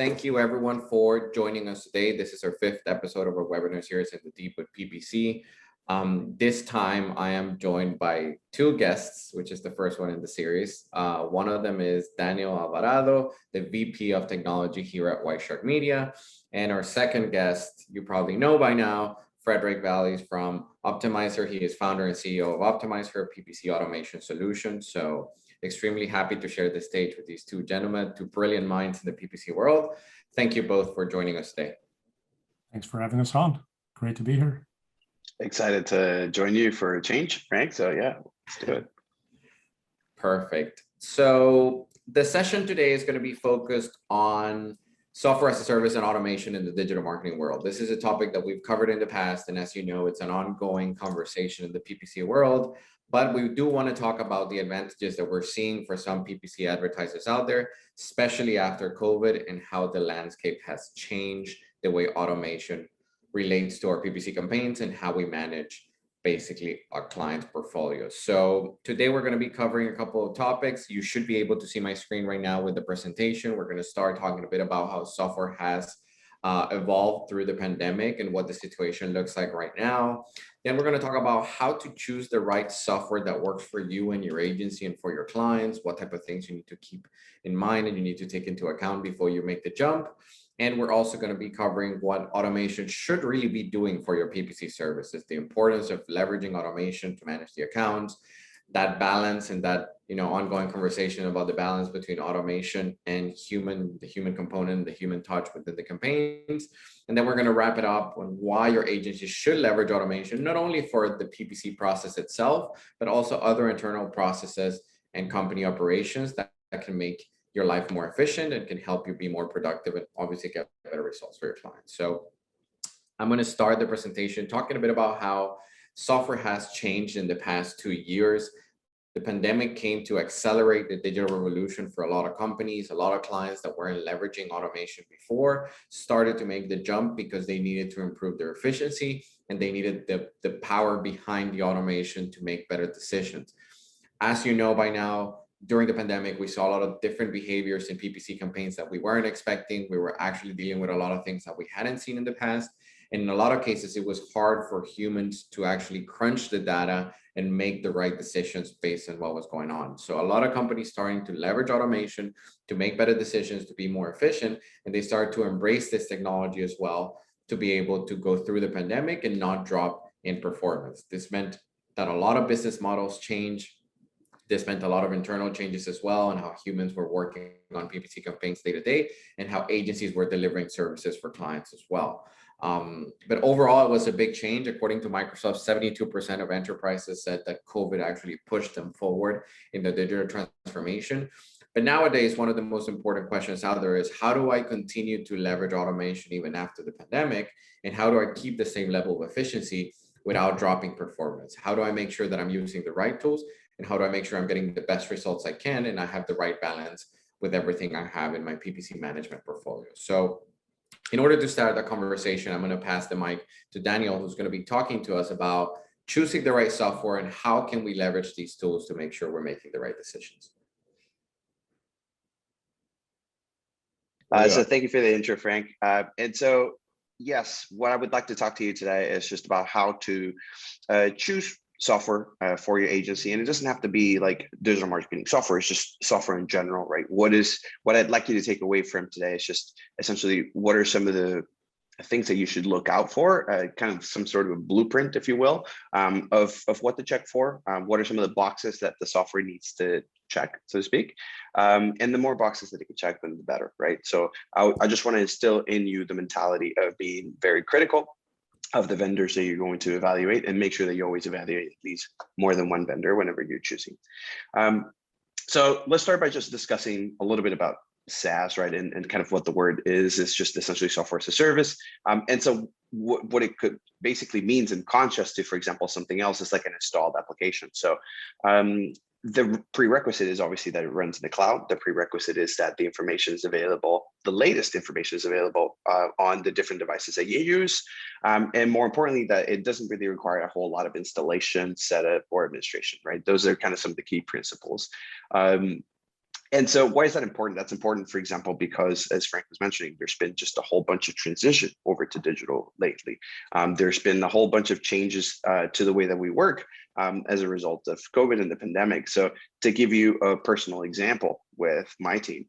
Thank you everyone for joining us today. This is our 5th episode of our webinar series in the Deep with PPC. This time I am joined by 2 guests, which is the first one in the series. One of them is Daniel Alvarado, the VP of Technology here at White Shark Media. And our second guest, you probably know by now, Frederick Valleys from Optimizer. He is founder and CEO of Optimizer, PPC automation solution. So extremely happy to share the stage with these 2 gentlemen, 2 brilliant minds in the PPC world. Thank you both for joining us today. Thanks for having us on. Great to be here. Excited to join you for a change, Frank. So yeah, let's do it. Perfect. So the session today is going to be focused on software as a service and automation in the digital marketing world. This is a topic that we've covered in the past, and as you know, it's an ongoing conversation in the PPC world. But we do want to talk about the advantages that we're seeing for some PPC advertisers out there, especially after COVID, and how the landscape has changed the way automation relates to our PPC campaigns and how we manage basically our clients' portfolios. So today we're going to be covering a couple of topics. You should be able to see my screen right now with the presentation. We're going to start talking a bit about how software has evolved through the pandemic and what the situation looks like right now. Then we're going to talk about how to choose the right software that works for you and your agency and for your clients, what type of things you need to keep in mind and you need to take into account before you make the jump. And we're also going to be covering what automation should really be doing for your PPC services, the importance of leveraging automation to manage the accounts, that balance and that ongoing conversation about the balance between automation and the human component, the human touch within the campaigns. And then we're going to wrap it up on why your agency should leverage automation, not only for the PPC process itself, but also other internal processes and company operations that can make your life more efficient and can help you be more productive and obviously get better results for your clients. So I'm going to start the presentation talking a bit about how software has changed in the past 2 years. The pandemic came to accelerate the digital revolution for a lot of companies. A lot of clients that weren't leveraging automation before started to make the jump because they needed to improve their efficiency and they needed the power behind the automation to make better decisions. As you know by now, during the pandemic, we saw a lot of different behaviors in PPC campaigns that we weren't expecting. We were actually dealing with a lot of things that we hadn't seen in the past. And in a lot of cases, it was hard for humans to actually crunch the data and make the right decisions based on what was going on. So a lot of companies starting to leverage automation to make better decisions, to be more efficient, and they start to embrace this technology as well to be able to go through the pandemic and not drop in performance. This meant that a lot of business models changed. This meant a lot of internal changes as well, and how humans were working on PPC campaigns day to day, and how agencies were delivering services for clients as well. But overall, it was a big change. According to Microsoft, 72% of enterprises said that COVID actually pushed them forward in the digital transformation. But nowadays, one of the most important questions out there is, how do I continue to leverage automation even after the pandemic? And how do I keep the same level of efficiency without dropping performance? How do I make sure that I'm using the right tools? And how do I make sure I'm getting the best results I can and I have the right balance with everything I have in my PPC management portfolio? So in order to start the conversation, I'm going to pass the mic to Daniel, who's going to be talking to us about choosing the right software and how can we leverage these tools to make sure we're making the right decisions. So thank you for the intro, Frank. And so, yes, what I would like to talk to you today is just about how to choose software for your agency. And it doesn't have to be like digital marketing software, it's just software in general, right? What I'd like you to take away from today is just essentially what are some of the things that you should look out for, kind of some sort of a blueprint, if you will, of what to check for. What are some of the boxes that the software needs to check, so to speak? And the more boxes that it can check, then the better, right? So I just want to instill in you the mentality of being very critical of the vendors that you're going to evaluate, and make sure that you always evaluate at least more than one vendor whenever you're choosing. So let's start by just discussing a little bit about SaaS, right? And kind of what the word is just essentially software as a service. And so what it could basically means in contrast to, for example, something else is like an installed application. So the prerequisite is obviously that it runs in the cloud. The prerequisite is that the information is available, the latest information is available on the different devices that you use. And more importantly, that it doesn't really require a whole lot of installation, setup, or administration, right? Those are kind of some of the key principles. And so why is that important? That's important, for example, because as Frank was mentioning, there's been just a whole bunch of transition over to digital lately. There's been a whole bunch of changes to the way that we work as a result of COVID and the pandemic. So to give you a personal example with my team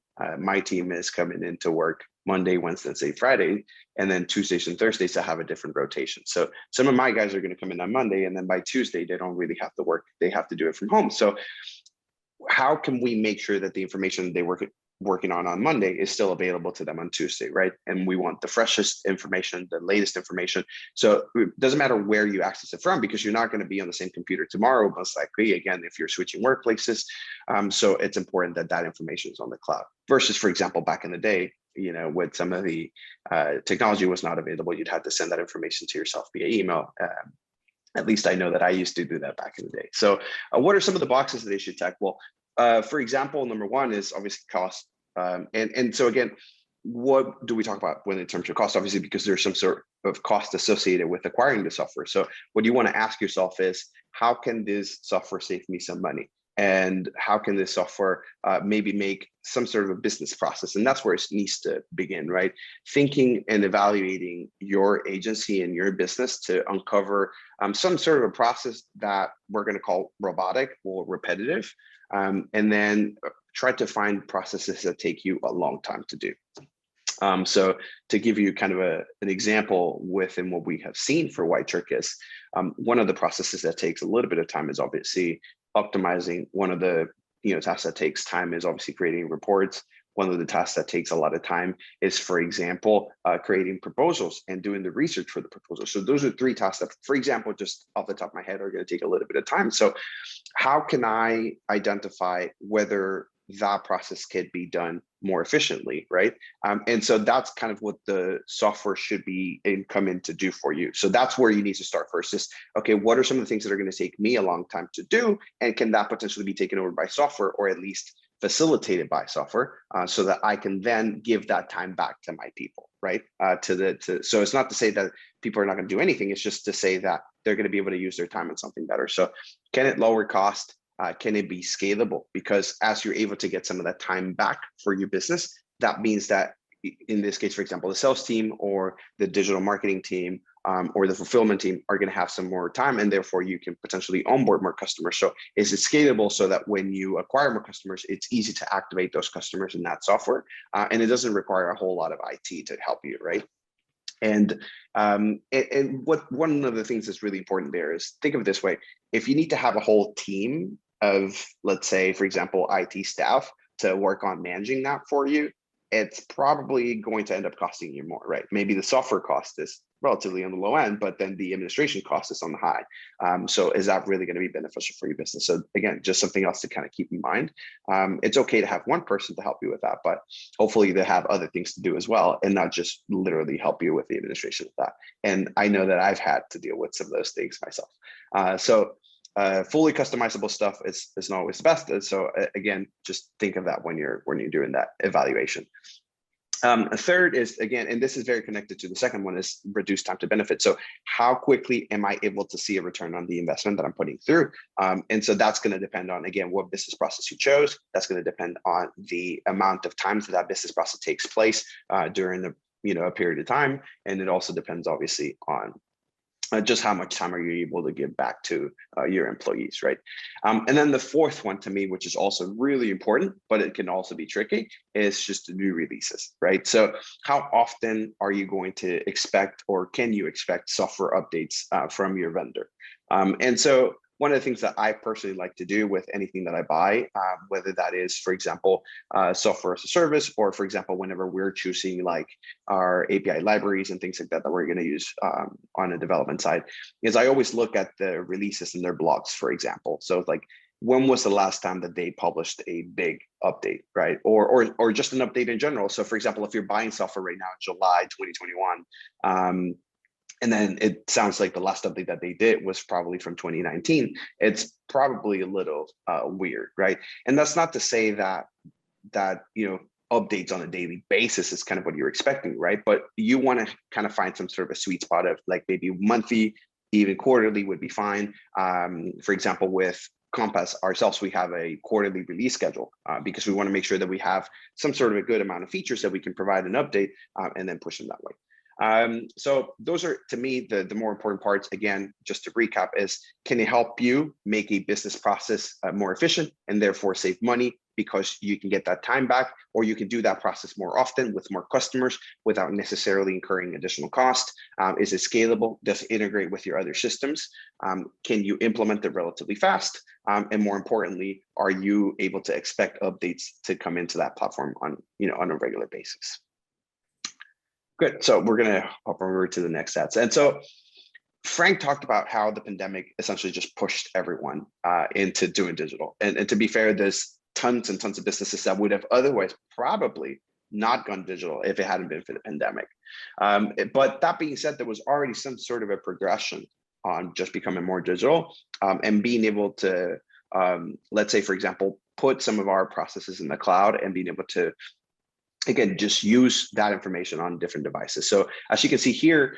is coming into work Monday, Wednesday, Friday, and then Tuesdays and Thursdays I have a different rotation. So some of my guys are going to come in on Monday, and then by Tuesday, they don't really have to work. They have to do it from home. So how can we make sure that the information they working on Monday is still available to them on Tuesday, right? And we want the freshest information, the latest information. So it doesn't matter where you access it from, because you're not going to be on the same computer tomorrow, most likely, again, if you're switching workplaces. So it's important that that information is on the cloud versus, for example, back in the day, with some of the technology was not available, you'd have to send that information to yourself via email. At least I know that I used to do that back in the day. So what are some of the boxes that they should check? Well, for example, number one is obviously cost. And so again, what do we talk about when in terms of cost? Obviously, because there's some sort of cost associated with acquiring the software. So what you want to ask yourself is, how can this software save me some money? And how can this software maybe make some sort of a business process? And that's where it needs to begin, right? Thinking and evaluating your agency and your business to uncover some sort of a process that we're going to call robotic or repetitive, and then try to find processes that take you a long time to do. So to give you kind of an example within what we have seen for White Trick is, one of the processes that takes a little bit of time is obviously optimizing. One of the tasks that takes time is obviously creating reports. One of the tasks that takes a lot of time is, for example, creating proposals and doing the research for the proposal. So those are three tasks that, for example, just off the top of my head, are going to take a little bit of time. So how can I identify whether that process could be done more efficiently, right? And so that's kind of what the software should be come in to do for you. So that's where you need to start first is, okay, what are some of the things that are going to take me a long time to do? And can that potentially be taken over by software, or at least facilitated by software, so that I can then give that time back to my people, right? So it's not to say that people are not going to do anything. It's just to say that they're going to be able to use their time on something better. So can it lower cost? Can it be scalable? Because as you're able to get some of that time back for your business, that means that in this case, for example, the sales team or the digital marketing team or the fulfillment team are going to have some more time, and therefore you can potentially onboard more customers. So is it scalable so that when you acquire more customers, it's easy to activate those customers in that software, and it doesn't require a whole lot of IT to help you, right? And what one of the things that's really important there is, think of it this way: if you need to have a whole team of, let's say, for example, IT staff to work on managing that for you, it's probably going to end up costing you more, right? Maybe the software cost is relatively on the low end, but then the administration cost is on the high. So is that really going to be beneficial for your business? So again, just something else to kind of keep in mind. It's okay to have one person to help you with that, but hopefully they have other things to do as well, and not just literally help you with the administration of that. And I know that I've had to deal with some of those things myself. Fully customizable stuff is not always the best. So again, just think of that when you're doing that evaluation. A third is, again, and this is very connected to the second one, is reduce time to benefit. So how quickly am I able to see a return on the investment that I'm putting through? And so that's going to depend on, again, what business process you chose. That's going to depend on the amount of time that business process takes place during a period of time. And it also depends, obviously, on just how much time are you able to give back to your employees, right? And then the fourth one, to me, which is also really important, but it can also be tricky, is just new releases, right? So how often are you going to expect, or can you expect, software updates from your vendor? And so one of the things that I personally like to do with anything that I buy, whether that is, for example, software as a service, or for example, whenever we're choosing like our API libraries and things like that we're going to use on a development side, is I always look at the releases and their blogs, for example. So like, when was the last time that they published a big update, right? Or just an update in general. So for example, if you're buying software right now, July 2021, and then it sounds like the last update that they did was probably from 2019. It's probably a little weird, right? And that's not to say that updates on a daily basis is kind of what you're expecting, right? But you want to kind of find some sort of a sweet spot of like maybe monthly, even quarterly would be fine. For example, with Compass ourselves, we have a quarterly release schedule because we want to make sure that we have some sort of a good amount of features that we can provide an update and then push them that way. So those are, to me, the more important parts. Again, just to recap, is can it help you make a business process more efficient and therefore save money because you can get that time back, or you can do that process more often with more customers without necessarily incurring additional cost? Is it scalable? Does it integrate with your other systems? Can you implement it relatively fast? And more importantly, are you able to expect updates to come into that platform on a regular basis? Good. So we're going to hop over to the next stats. And so Frank talked about how the pandemic essentially just pushed everyone into doing digital. And to be fair, there's tons and tons of businesses that would have otherwise probably not gone digital if it hadn't been for the pandemic. But that being said, there was already some sort of a progression on just becoming more digital and being able to, let's say, for example, put some of our processes in the cloud and being able to, again, just use that information on different devices. So as you can see here,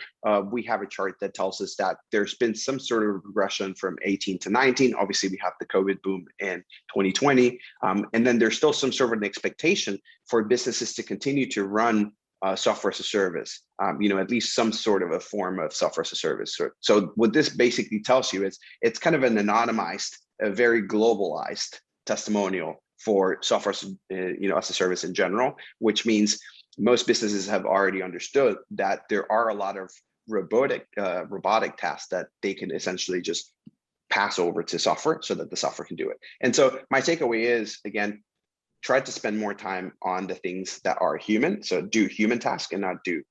we have a chart that tells us that there's been some sort of regression from 18 to 19. Obviously, we have the COVID boom in 2020. And then there's still some sort of an expectation for businesses to continue to run software as a service, at least some sort of a form of software as a service. So what this basically tells you is it's kind of an anonymized, a very globalized testimonial for software as a service in general, which means most businesses have already understood that there are a lot of robotic tasks that they can essentially just pass over to software so that the software can do it. And so my takeaway is, again, try to spend more time on the things that are human. So do human tasks and not do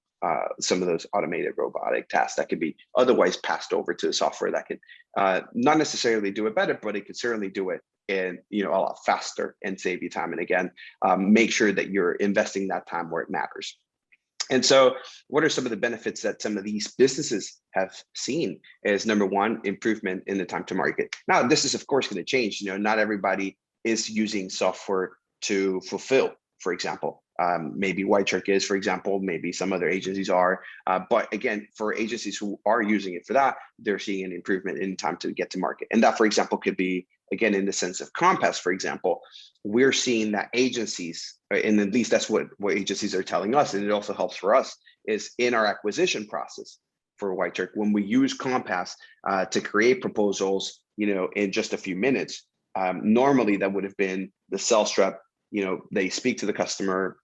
some of those automated robotic tasks that could be otherwise passed over to the software that could not necessarily do it better, but it could certainly do it and a lot faster and save you time. And again, make sure that you're investing that time where it matters. And so what are some of the benefits that some of these businesses have seen? Is number one, improvement in the time to market. Now, this is of course going to change. Not everybody is using software to fulfill, for example. Maybe Whiteshark is, for example, maybe some other agencies are. But again, for agencies who are using it for that, they're seeing an improvement in time to get to market. And that, for example, could be, again, in the sense of Compass, for example, we're seeing that agencies, and at least that's what agencies are telling us, and it also helps for us, is in our acquisition process for Whiteshark, when we use Compass to create proposals, in just a few minutes, normally that would have been the sales rep, they speak to the customer,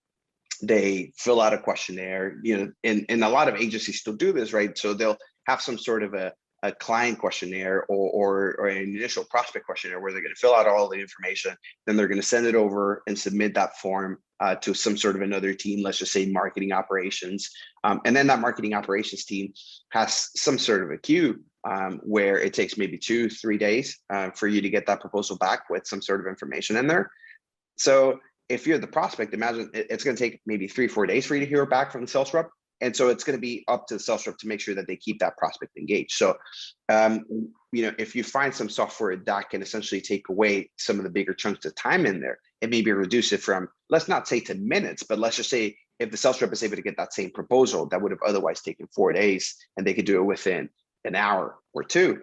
they fill out a questionnaire, and a lot of agencies still do this, right? So they'll have some sort of a client questionnaire or an initial prospect questionnaire where they're going to fill out all the information. Then they're going to send it over and submit that form to some sort of another team, let's just say marketing operations. And then that marketing operations team has some sort of a queue where it takes maybe 2-3 days for you to get that proposal back with some sort of information in there. So if you're the prospect, imagine it's going to take maybe 3-4 days for you to hear back from the sales rep. And so it's going to be up to the sales rep to make sure that they keep that prospect engaged. So, if you find some software that can essentially take away some of the bigger chunks of time in there and maybe reduce it from, let's not say to minutes, but let's just say if the sales rep is able to get that same proposal that would have otherwise taken 4 days and they could do it within an hour or two,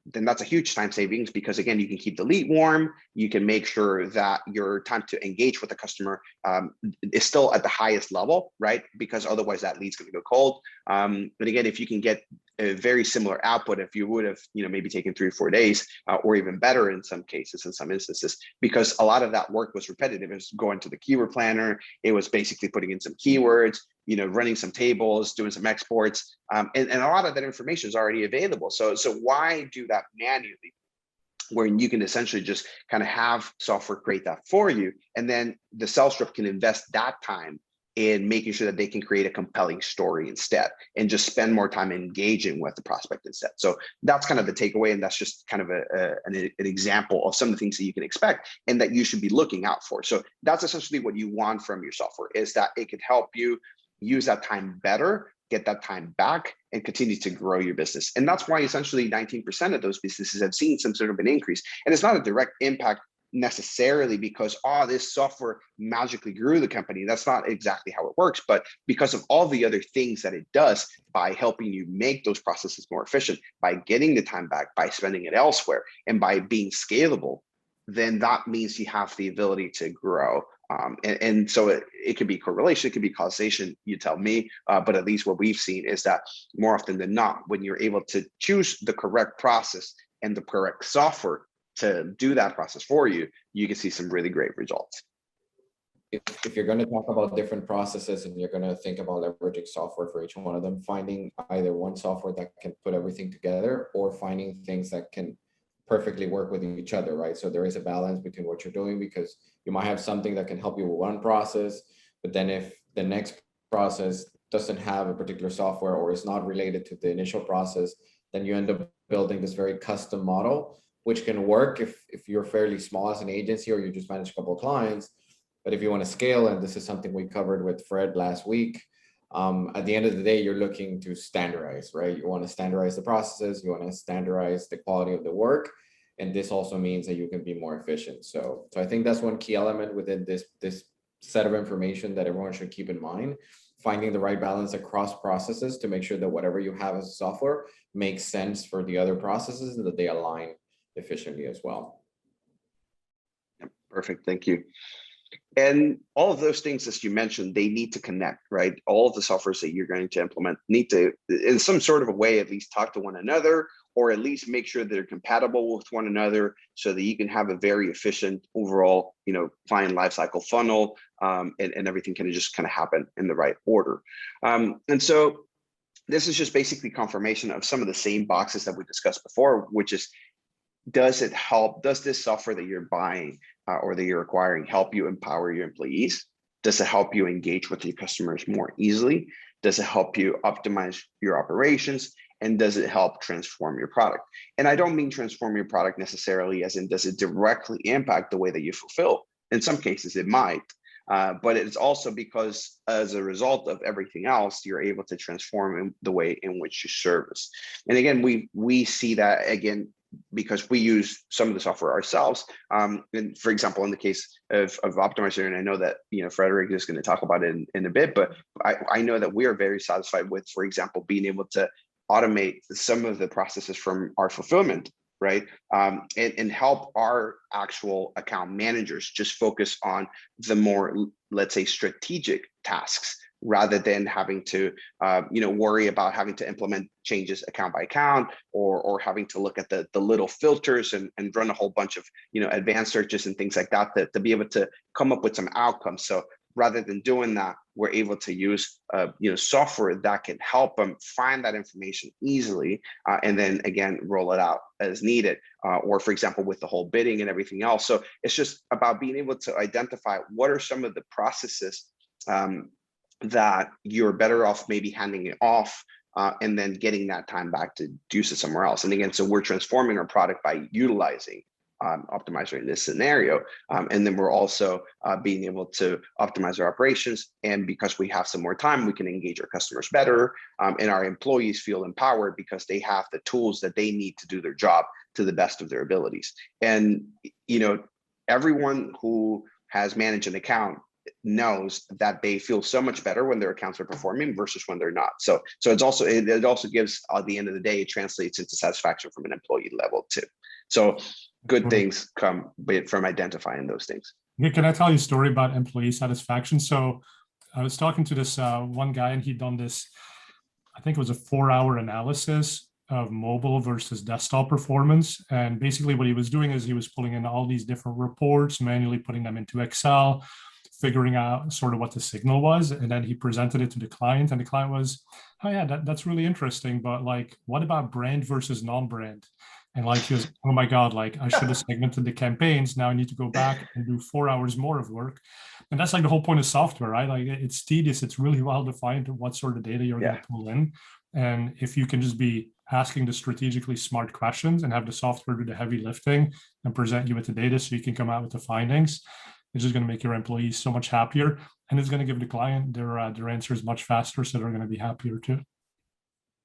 then that's a huge time savings, because again, you can keep the lead warm, you can make sure that your time to engage with the customer is still at the highest level, right? Because otherwise that lead's going to go cold. But again, if you can get a very similar output, if you would have, maybe taken 3 or 4 days, or even better in some cases, in some instances, because a lot of that work was repetitive. It was going to the keyword planner. It was basically putting in some keywords, running some tables, doing some exports, and a lot of that information is already available. So why do that manually, where you can essentially just kind of have software create that for you, and then the sales rep can invest that time in making sure that they can create a compelling story instead, and just spend more time engaging with the prospect instead. So that's kind of the takeaway, and that's just kind of an example of some of the things that you can expect and that you should be looking out for. So that's essentially what you want from your software, is that it could help you use that time better, get that time back, and continue to grow your business. And that's why essentially 19% of those businesses have seen some sort of an increase. And it's not a direct impact necessarily because, oh, this software magically grew the company. That's not exactly how it works, but because of all the other things that it does by helping you make those processes more efficient, by getting the time back, by spending it elsewhere, and by being scalable, then that means you have the ability to grow. And so it could be correlation, it could be causation, you tell me, but at least what we've seen is that more often than not, when you're able to choose the correct process and the correct software to do that process for you, you can see some really great results. If you're going to talk about different processes and you're going to think about leveraging software for each one of them, finding either one software that can put everything together or finding things that can perfectly work with each other, right? So there is a balance between what you're doing, because you might have something that can help you with one process, but then if the next process doesn't have a particular software or is not related to the initial process, then you end up building this very custom model, which can work if you're fairly small as an agency or you just manage a couple of clients. But if you want to scale, and this is something we covered with Fred last week, at the end of the day, you're looking to standardize, right? You want to standardize the processes, you want to standardize the quality of the work. And this also means that you can be more efficient. So I think that's one key element within this set of information that everyone should keep in mind, finding the right balance across processes to make sure that whatever you have as a software makes sense for the other processes and that they align efficiently as well. Perfect, thank you. And all of those things, as you mentioned, they need to connect, right? All of the softwares that you're going to implement need to, in some sort of a way, at least talk to one another, or at least make sure they're compatible with one another so that you can have a very efficient overall, client lifecycle funnel, and everything can just kind of happen in the right order. And so this is just basically confirmation of some of the same boxes that we discussed before, which is, does this software that you're buying or that you're acquiring help you empower your employees? Does it help you engage with your customers more easily? Does it help you optimize your operations? And does it help transform your product? And I don't mean transform your product necessarily as in, does it directly impact the way that you fulfill? In some cases it might, but it's also because as a result of everything else, you're able to transform the way in which you service. And again, we see that again, because we use some of the software ourselves. And for example, in the case of Optimizer, and I know that Frederick is going to talk about it in a bit, but I know that we are very satisfied with, for example, being able to automate some of the processes from our fulfillment, right? And help our actual account managers just focus on the more, let's say, strategic tasks, rather than having to worry about having to implement changes account by account, or having to look at the little filters and run a whole bunch of advanced searches and things like that to be able to come up with some outcomes. So rather than doing that, we're able to use software that can help them find that information easily, and then again roll it out as needed, or for example with the whole bidding and everything else. So it's just about being able to identify what are some of the processes that you're better off maybe handing it off, and then getting that time back to use it somewhere else. And again, so we're transforming our product by utilizing Optimizer in this scenario. And then we're also being able to optimize our operations. And because we have some more time, we can engage our customers better. And our employees feel empowered because they have the tools that they need to do their job to the best of their abilities. And, everyone who has managed an account knows that they feel so much better when their accounts are performing versus when they're not. So it also gives, at the end of the day, it translates into satisfaction from an employee level too. So good things come from identifying those things. Can I tell you a story about employee satisfaction? So I was talking to this one guy, and he'd done this, I think it was a 4-hour analysis of mobile versus desktop performance. And basically what he was doing is he was pulling in all these different reports, manually putting them into Excel, figuring out sort of what the signal was. And then he presented it to the client, and the client was, oh yeah, that's really interesting. But like, what about brand versus non-brand? And like, he was, oh my God, like I should have segmented the campaigns. Now I need to go back and do 4 hours more of work. And that's like the whole point of software, right? Like it's tedious. It's really well defined what sort of data you're going to pull in. And if you can just be asking the strategically smart questions and have the software do the heavy lifting and present you with the data so you can come out with the findings, it's just going to make your employees so much happier. And it's going to give the client their answers much faster, so they're going to be happier too.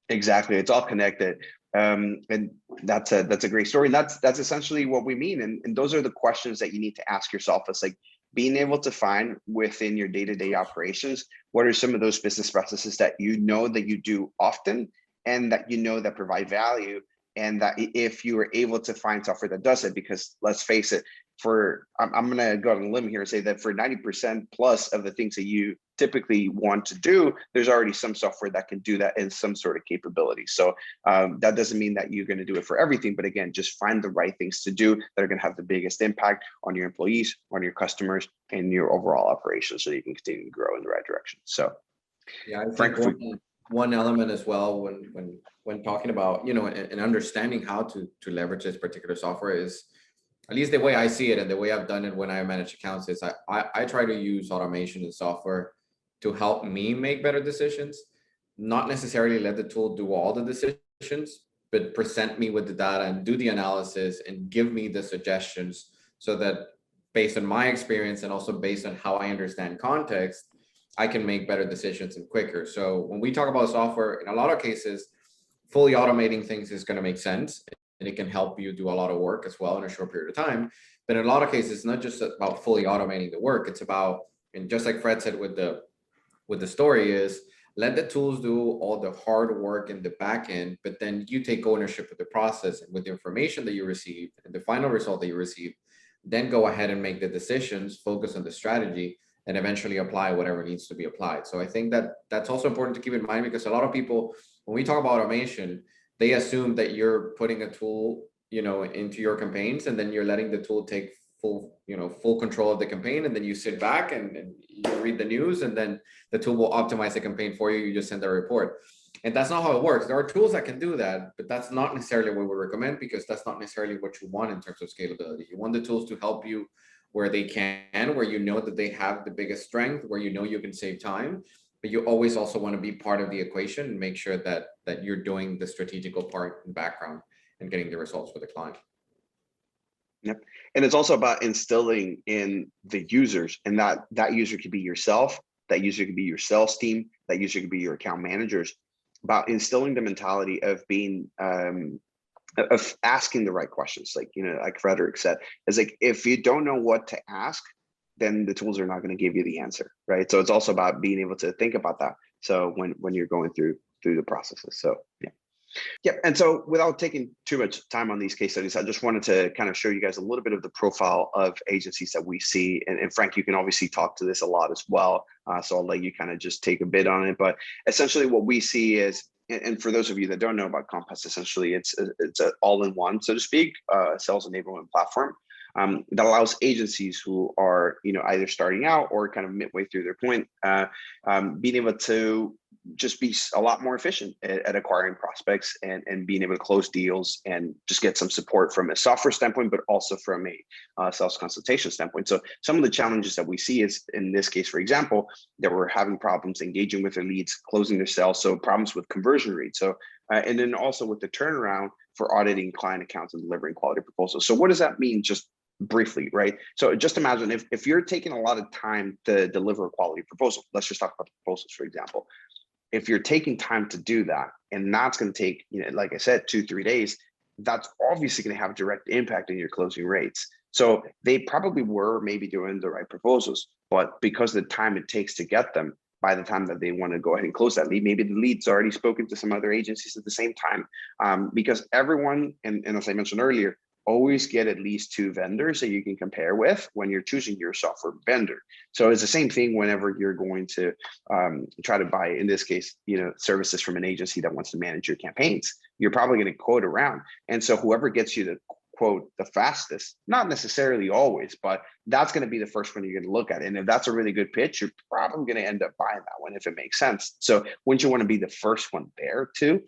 Exactly. It's all connected. And that's a great story. And that's essentially what we mean. And those are the questions that you need to ask yourself. It's like being able to find within your day-to-day operations, what are some of those business processes that you know that you do often and that you know that provide value, and that if you are able to find software that does it, because let's face it, I'm going to go on a limb here and say that for 90% plus of the things that you typically want to do, there's already some software that can do that in some sort of capability. So that doesn't mean that you're going to do it for everything, but again, just find the right things to do that are going to have the biggest impact on your employees, on your customers, and your overall operations, so that you can continue to grow in the right direction. So yeah, I Frank, think one element as well when talking about, and understanding how to leverage this particular software is, at least the way I see it and the way I've done it when I manage accounts, is I try to use automation and software to help me make better decisions, not necessarily let the tool do all the decisions, but present me with the data and do the analysis and give me the suggestions, so that based on my experience and also based on how I understand context, I can make better decisions and quicker. So when we talk about software, in a lot of cases, fully automating things is going to make sense, and it can help you do a lot of work as well in a short period of time. But in a lot of cases, it's not just about fully automating the work. It's about, and just like Fred said with the story, is let the tools do all the hard work in the back end, but then you take ownership of the process, and with the information that you receive and the final result that you receive, then go ahead and make the decisions, focus on the strategy, and eventually apply whatever needs to be applied. So I think that that's also important to keep in mind, because a lot of people, when we talk about automation, they assume that you're putting a tool, into your campaigns, and then you're letting the tool take full control of the campaign, and then you sit back and you read the news, and then the tool will optimize the campaign for you. You just send a report. And that's not how it works. There are tools that can do that, but that's not necessarily what we recommend, because that's not necessarily what you want in terms of scalability. You want the tools to help you where they can, where you know that they have the biggest strength, where you know you can save time, but you always also want to be part of the equation and make sure that you're doing the strategical part in the background and getting the results for the client. Yep. And it's also about instilling in the users, and that user could be yourself, that user could be your sales team, that user could be your account managers, about instilling the mentality of being of asking the right questions. Like Frederick said, is like, if you don't know what to ask, then the tools are not going to give you the answer, right? So it's also about being able to think about that. So when you're going through the processes. So yeah. And so without taking too much time on these case studies, I just wanted to kind of show you guys a little bit of the profile of agencies that we see. And Frank, you can obviously talk to this a lot as well. So I'll let you kind of just take a bit on it. But essentially what we see is, and for those of you that don't know about Compass, essentially it's an all-in-one, so to speak, sales enablement platform that allows agencies who are either starting out or kind of midway through their point, being able to just be a lot more efficient at acquiring prospects and being able to close deals and just get some support from a software standpoint, but also from a sales consultation standpoint. So some of the challenges that we see is, in this case, for example, that we're having problems engaging with their leads, closing their sales, so problems with conversion rates. So and then also with the turnaround for auditing client accounts and delivering quality proposals. So what does that mean, just briefly, right? So just imagine if you're taking a lot of time to deliver a quality proposal. Let's just talk about proposals, for example. If you're taking time to do that, and that's going to take, like I said, 2-3 days, that's obviously going to have a direct impact on your closing rates. So they probably were maybe doing the right proposals, but because of the time it takes to get them, by the time that they want to go ahead and close that lead, maybe the lead's already spoken to some other agencies at the same time, because everyone, and as I mentioned earlier, always get at least 2 vendors that you can compare with when you're choosing your software vendor. So it's the same thing whenever you're going to try to buy, in this case, services from an agency that wants to manage your campaigns. You're probably going to quote around. And so whoever gets you to quote the fastest, not necessarily always, but that's going to be the first one you're going to look at. And if that's a really good pitch, you're probably going to end up buying that one if it makes sense. So wouldn't you want to be the first one there too?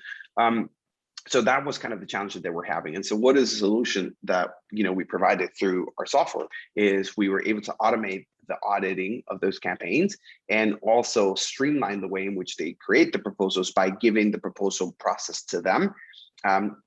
So that was kind of the challenge that they were having. And so what is the solution that we provided through our software is we were able to automate the auditing of those campaigns and also streamline the way in which they create the proposals by giving the proposal process to them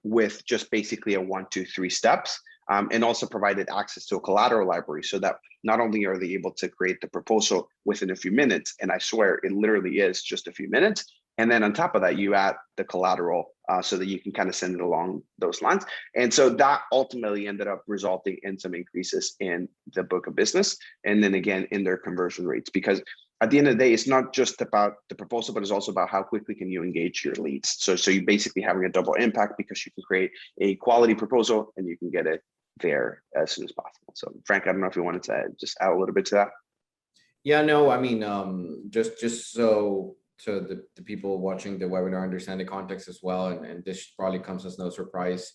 with just basically a 1, 2, 3 steps. And also provided access to a collateral library so that not only are they able to create the proposal within a few minutes, and I swear it literally is just a few minutes, And then on top of that, you add the collateral so that you can kind of send it along those lines. And so that ultimately ended up resulting in some increases in the book of business. And then again, in their conversion rates, because at the end of the day, it's not just about the proposal, but it's also about how quickly can you engage your leads. So you basically having a double impact because you can create a quality proposal and you can get it there as soon as possible. So Frank, I don't know if you wanted to just add a little bit to that. Yeah, no, I mean, just so the people watching the webinar understand the context as well, and this probably comes as no surprise.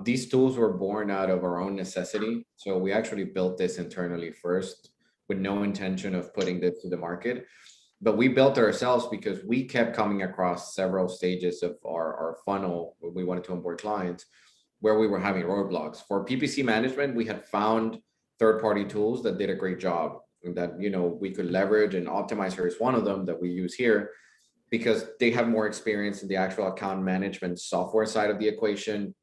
These tools were born out of our own necessity. So we actually built this internally first with no intention of putting this to the market. But we built it ourselves because we kept coming across several stages of our funnel when we wanted to onboard clients where we were having roadblocks. For PPC management, we had found third-party tools that did a great job and that, you know, we could leverage, and Optimizer is one of them that we use here because they have more experience in the actual account management software side of the equation.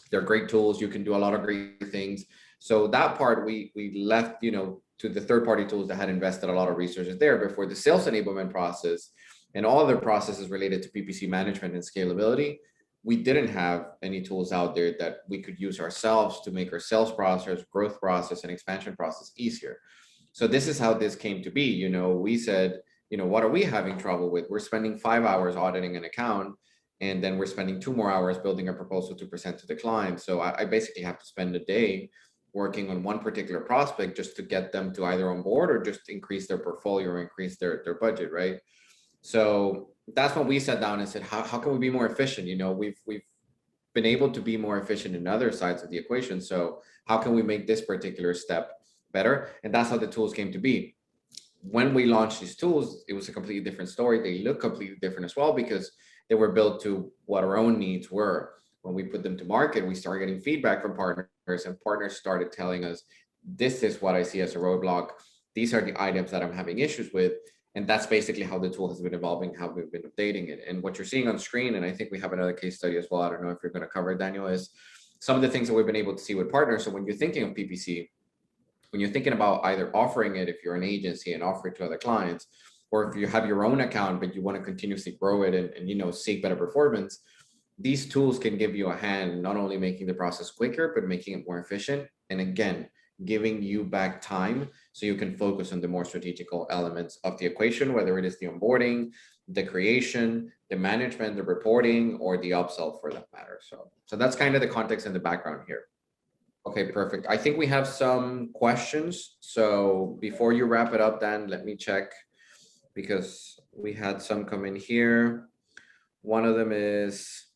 They're great tools. You can do a lot of great things. So that part we left, you know, to the third-party tools that had invested a lot of resources there before the sales enablement process and all other processes related to PPC management and scalability. We didn't have any tools out there that we could use ourselves to make our sales process, growth process, and expansion process easier. So this is how this came to be. You know, we said, you know, what are we having trouble with? We're spending 5 hours auditing an account, and then we're spending 2 more hours building a proposal to present to the client. So I basically have to spend a day working on one particular prospect just to get them to either on board or just increase their portfolio or increase their budget, right? So that's when we sat down and said, how can we be more efficient? You know, we've been able to be more efficient in other sides of the equation. So how can we make this particular step better? And that's how the tools came to be. When we launched these tools, it was a completely different story. They look completely different as well because they were built to what our own needs were. When we put them to market, we started getting feedback from partners, and partners started telling us, this is what I see as a roadblock. These are the items that I'm having issues with. And that's basically how the tool has been evolving, how we've been updating it. And what you're seeing on screen, and I think we have another case study as well, I don't know if you're going to cover it, Daniel, is some of the things that we've been able to see with partners. So when you're thinking of PPC, when you're thinking about either offering it if you're an agency and offer it to other clients, or if you have your own account but you want to continuously grow it and you know, seek better performance, these tools can give you a hand, not only making the process quicker, but making it more efficient. And again, giving you back time so you can focus on the more strategical elements of the equation, whether it is the onboarding, the creation, the management, the reporting, or the upsell for that matter. So that's kind of the context and the background here. Okay, perfect. I think we have some questions. So before you wrap it up, Dan, let me check because we had some come in here. One of them is,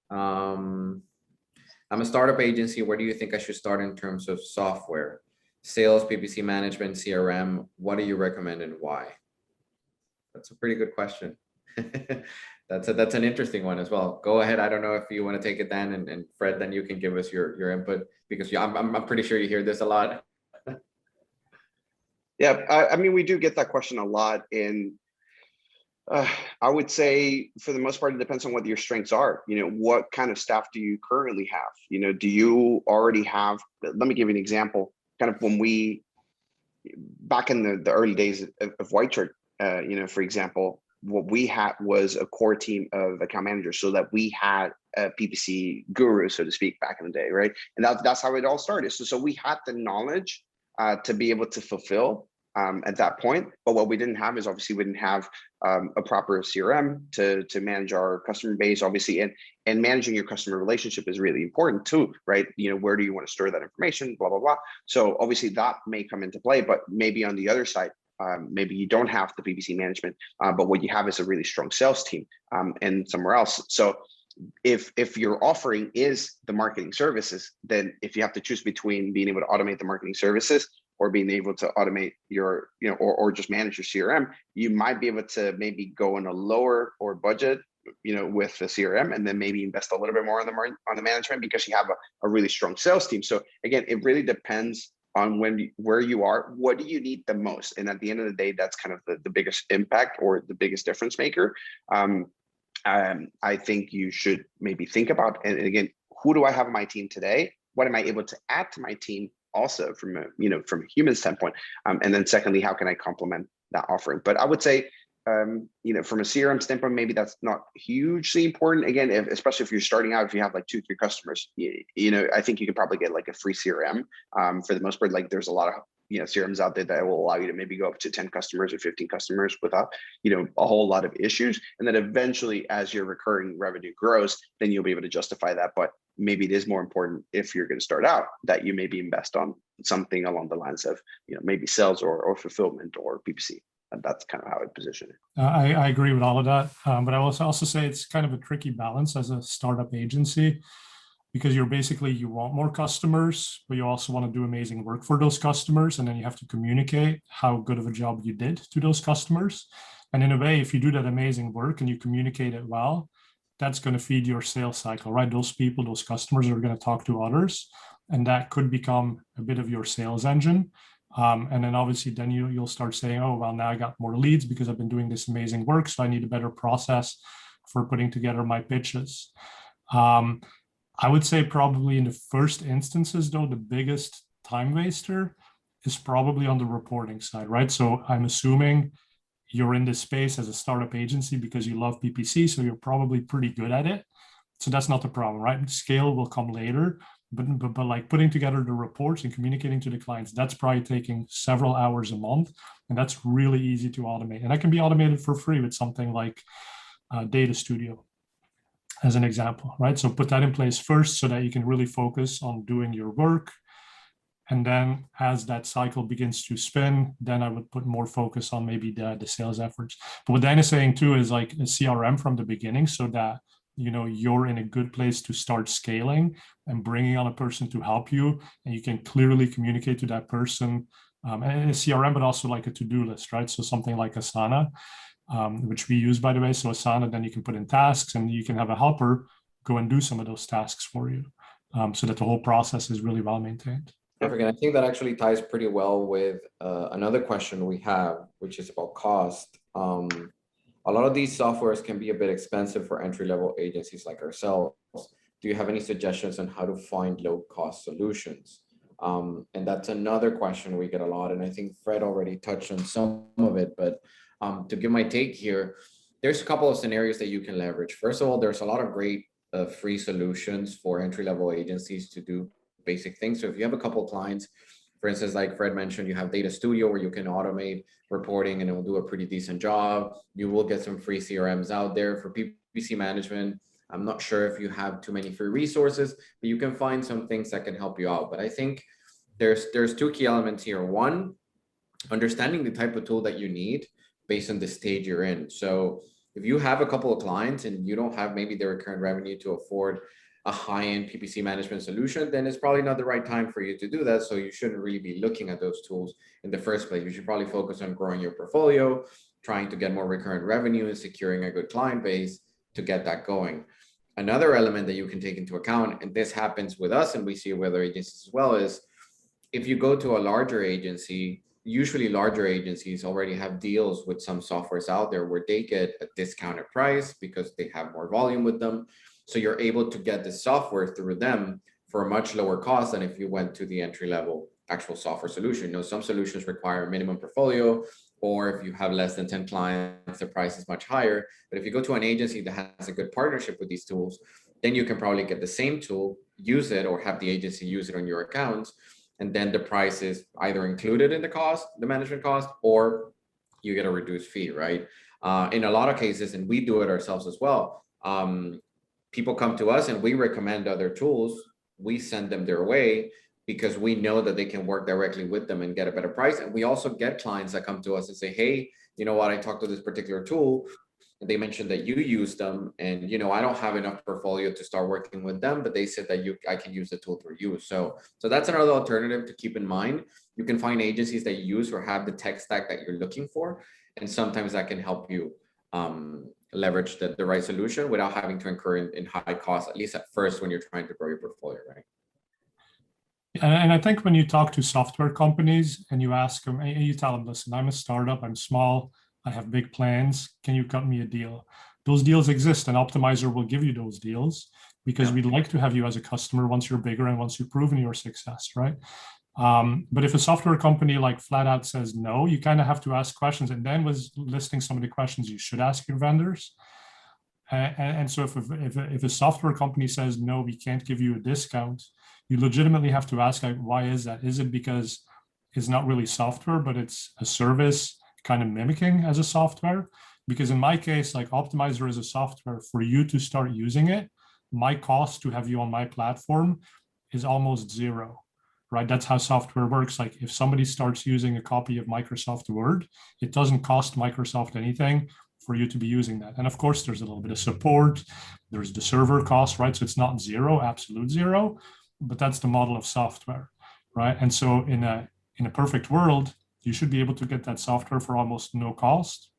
I'm a startup agency. Where do you think I should start in terms of software? Sales, PPC management, CRM. What do you recommend and why? That's a pretty good question. That's an interesting one as well. Go ahead. I don't know if you want to take it, Dan, and Fred, then you can give us your input because I'm pretty sure you hear this a lot. Yeah, I mean, we do get that question a lot, and I would say for the most part, it depends on what your strengths are. You know, what kind of staff do you currently have? You know, do you already have, let me give you an example, kind of when we, back in the early days of White Shirt, you know, for example, what we had was a core team of account managers so that we had a PPC guru, so to speak, back in the day, right? And that's how it all started. So we had the knowledge to be able to fulfill at that point. But what we didn't have is obviously we didn't have a proper CRM to manage our customer base, obviously, and managing your customer relationship is really important too, right? You know, where do you want to store that information, blah, blah, blah. So obviously that may come into play, but maybe on the other side, maybe you don't have the PPC management, but what you have is a really strong sales team and somewhere else. So if your offering is the marketing services, then if you have to choose between being able to automate the marketing services or being able to automate your, you know, or just manage your CRM, you might be able to maybe go on a lower or budget, you know, with the CRM, and then maybe invest a little bit more on the management because you have a really strong sales team. So again, it really depends on where you are, what do you need the most? And at the end of the day, that's kind of the biggest impact or the biggest difference maker. I think you should maybe think about, and again, who do I have on my team today? What am I able to add to my team also from a, you know, from a human standpoint? And then secondly, how can I complement that offering? But I would say from a CRM standpoint, maybe that's not hugely important. Again, especially if you're starting out, if you have like 2-3 customers, I think you can probably get like a free CRM. For the most part, like there's a lot of CRMs out there that will allow you to maybe go up to 10 customers or 15 customers without a whole lot of issues. And then eventually, as your recurring revenue grows, then you'll be able to justify that. But maybe it is more important, if you're going to start out, that you maybe invest on something along the lines of maybe sales or fulfillment or PPC. And that's kind of how I'd position it. I agree with all of that, but I will also say it's kind of a tricky balance as a startup agency, because you want more customers, but you also want to do amazing work for those customers. And then you have to communicate how good of a job you did to those customers. And in a way, if you do that amazing work and you communicate it well, that's going to feed your sales cycle, right? Those people, those customers are going to talk to others, and that could become a bit of your sales engine. And then obviously then you'll start saying, oh, well, now I got more leads because I've been doing this amazing work. So I need a better process for putting together my pitches. I would say probably in the first instances, though, the biggest time waster is probably on the reporting side, right? So I'm assuming you're in this space as a startup agency because you love PPC, so you're probably pretty good at it. So that's not the problem, right? Scale will come later, but like putting together the reports and communicating to the clients, that's probably taking several hours a month, and that's really easy to automate. And that can be automated for free with something like Data Studio, as an example, right? So put that in place first so that you can really focus on doing your work. And then as that cycle begins to spin, then I would put more focus on maybe the sales efforts. But what Dan is saying too is like a CRM from the beginning, so that you're in a good place to start scaling and bringing on a person to help you, and you can clearly communicate to that person, and a CRM, but also like a to-do list, right? So something like Asana, which we use, by the way. So Asana, then you can put in tasks, and you can have a helper go and do some of those tasks for you, so that the whole process is really well maintained. Perfect. And I think that actually ties pretty well with another question we have, which is about cost. A lot of these softwares can be a bit expensive for entry-level agencies like ourselves. Do you have any suggestions on how to find low-cost solutions? And that's another question we get a lot. And I think Fred already touched on some of it, but to give my take here, there's a couple of scenarios that you can leverage. First of all, there's a lot of great free solutions for entry-level agencies to do basic things. So if you have a couple of clients, for instance, like Fred mentioned, you have Data Studio where you can automate reporting and it will do a pretty decent job. You will get some free CRMs out there. For PPC management, I'm not sure if you have too many free resources, but you can find some things that can help you out. But I think there's 2 key elements here. One, understanding the type of tool that you need based on the stage you're in. So if you have a couple of clients and you don't have maybe the recurrent revenue to afford a high-end PPC management solution, then it's probably not the right time for you to do that. So you shouldn't really be looking at those tools in the first place. You should probably focus on growing your portfolio, trying to get more recurrent revenue and securing a good client base to get that going. Another element that you can take into account, and this happens with us and we see it with other agencies as well, is if you go to a larger agency, usually larger agencies already have deals with some softwares out there where they get a discounted price because they have more volume with them. So you're able to get the software through them for a much lower cost than if you went to the entry-level actual software solution. Some solutions require a minimum portfolio, or if you have less than 10 clients, the price is much higher. But if you go to an agency that has a good partnership with these tools, then you can probably get the same tool, use it, or have the agency use it on your accounts. And then the price is either included in the cost, the management cost, or you get a reduced fee, right? In a lot of cases, and we do it ourselves as well, people come to us and we recommend other tools. We send them their way because we know that they can work directly with them and get a better price. And we also get clients that come to us and say, hey, you know what, I talked to this particular tool and they mentioned that you use them, and I don't have enough portfolio to start working with them, but they said that I can use the tool through you. So that's another alternative to keep in mind. You can find agencies that you use or have the tech stack that you're looking for, and sometimes that can help you leverage the right solution without having to incur in high costs, at least at first when you're trying to grow your portfolio, right? And I think when you talk to software companies and you ask them, and you tell them, listen, I'm a startup, I'm small, I have big plans, can you cut me a deal? Those deals exist, and Optimizer will give you those deals because we'd like to have you as a customer once you're bigger and once you've proven your success, right? But if a software company like flat out says no, you kind of have to ask questions, and then was listing some of the questions you should ask your vendors. And so if a software company says, no, we can't give you a discount, you legitimately have to ask, like, why is that? Is it because it's not really software, but it's a service kind of mimicking as a software? Because in my case, like Optimizer is a software. For you to start using it, my cost to have you on my platform is almost zero, right? That's how software works. Like if somebody starts using a copy of Microsoft Word, it doesn't cost Microsoft anything for you to be using that. And of course, there's a little bit of support. There's the server cost, right? So it's not zero, absolute zero, but that's the model of software, right? And so in a perfect world, you should be able to get that software for almost no cost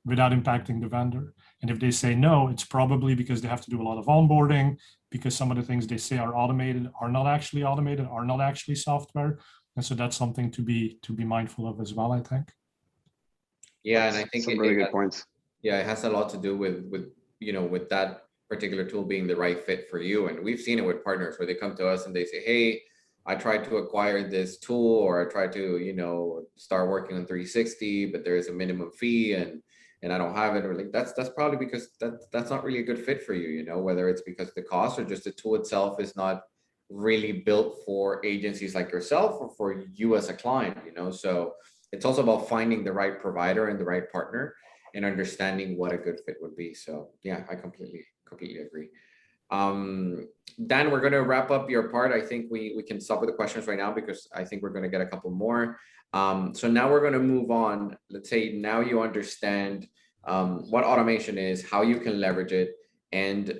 without impacting the vendor. And if they say no, it's probably because they have to do a lot of onboarding, because some of the things they say are automated are not actually automated, are not actually software. And so that's something to be mindful of as well, I think. Yeah, and I think some really good points. Yeah, it has a lot to do with that particular tool being the right fit for you. And we've seen it with partners where they come to us and they say, hey, I tried to acquire this tool, or I tried to, start working on 360, but there is a minimum fee and I don't have it. Or like, that's probably because that's not really a good fit for you, whether it's because of the cost or just the tool itself is not really built for agencies like yourself or for you as a client, so it's also about finding the right provider and the right partner and understanding what a good fit would be. So yeah, I completely agree. Dan, we're going to wrap up your part. I think we can stop with the questions right now because I think we're going to get a couple more. So now we're going to move on. Let's say now you understand what automation is, how you can leverage it, and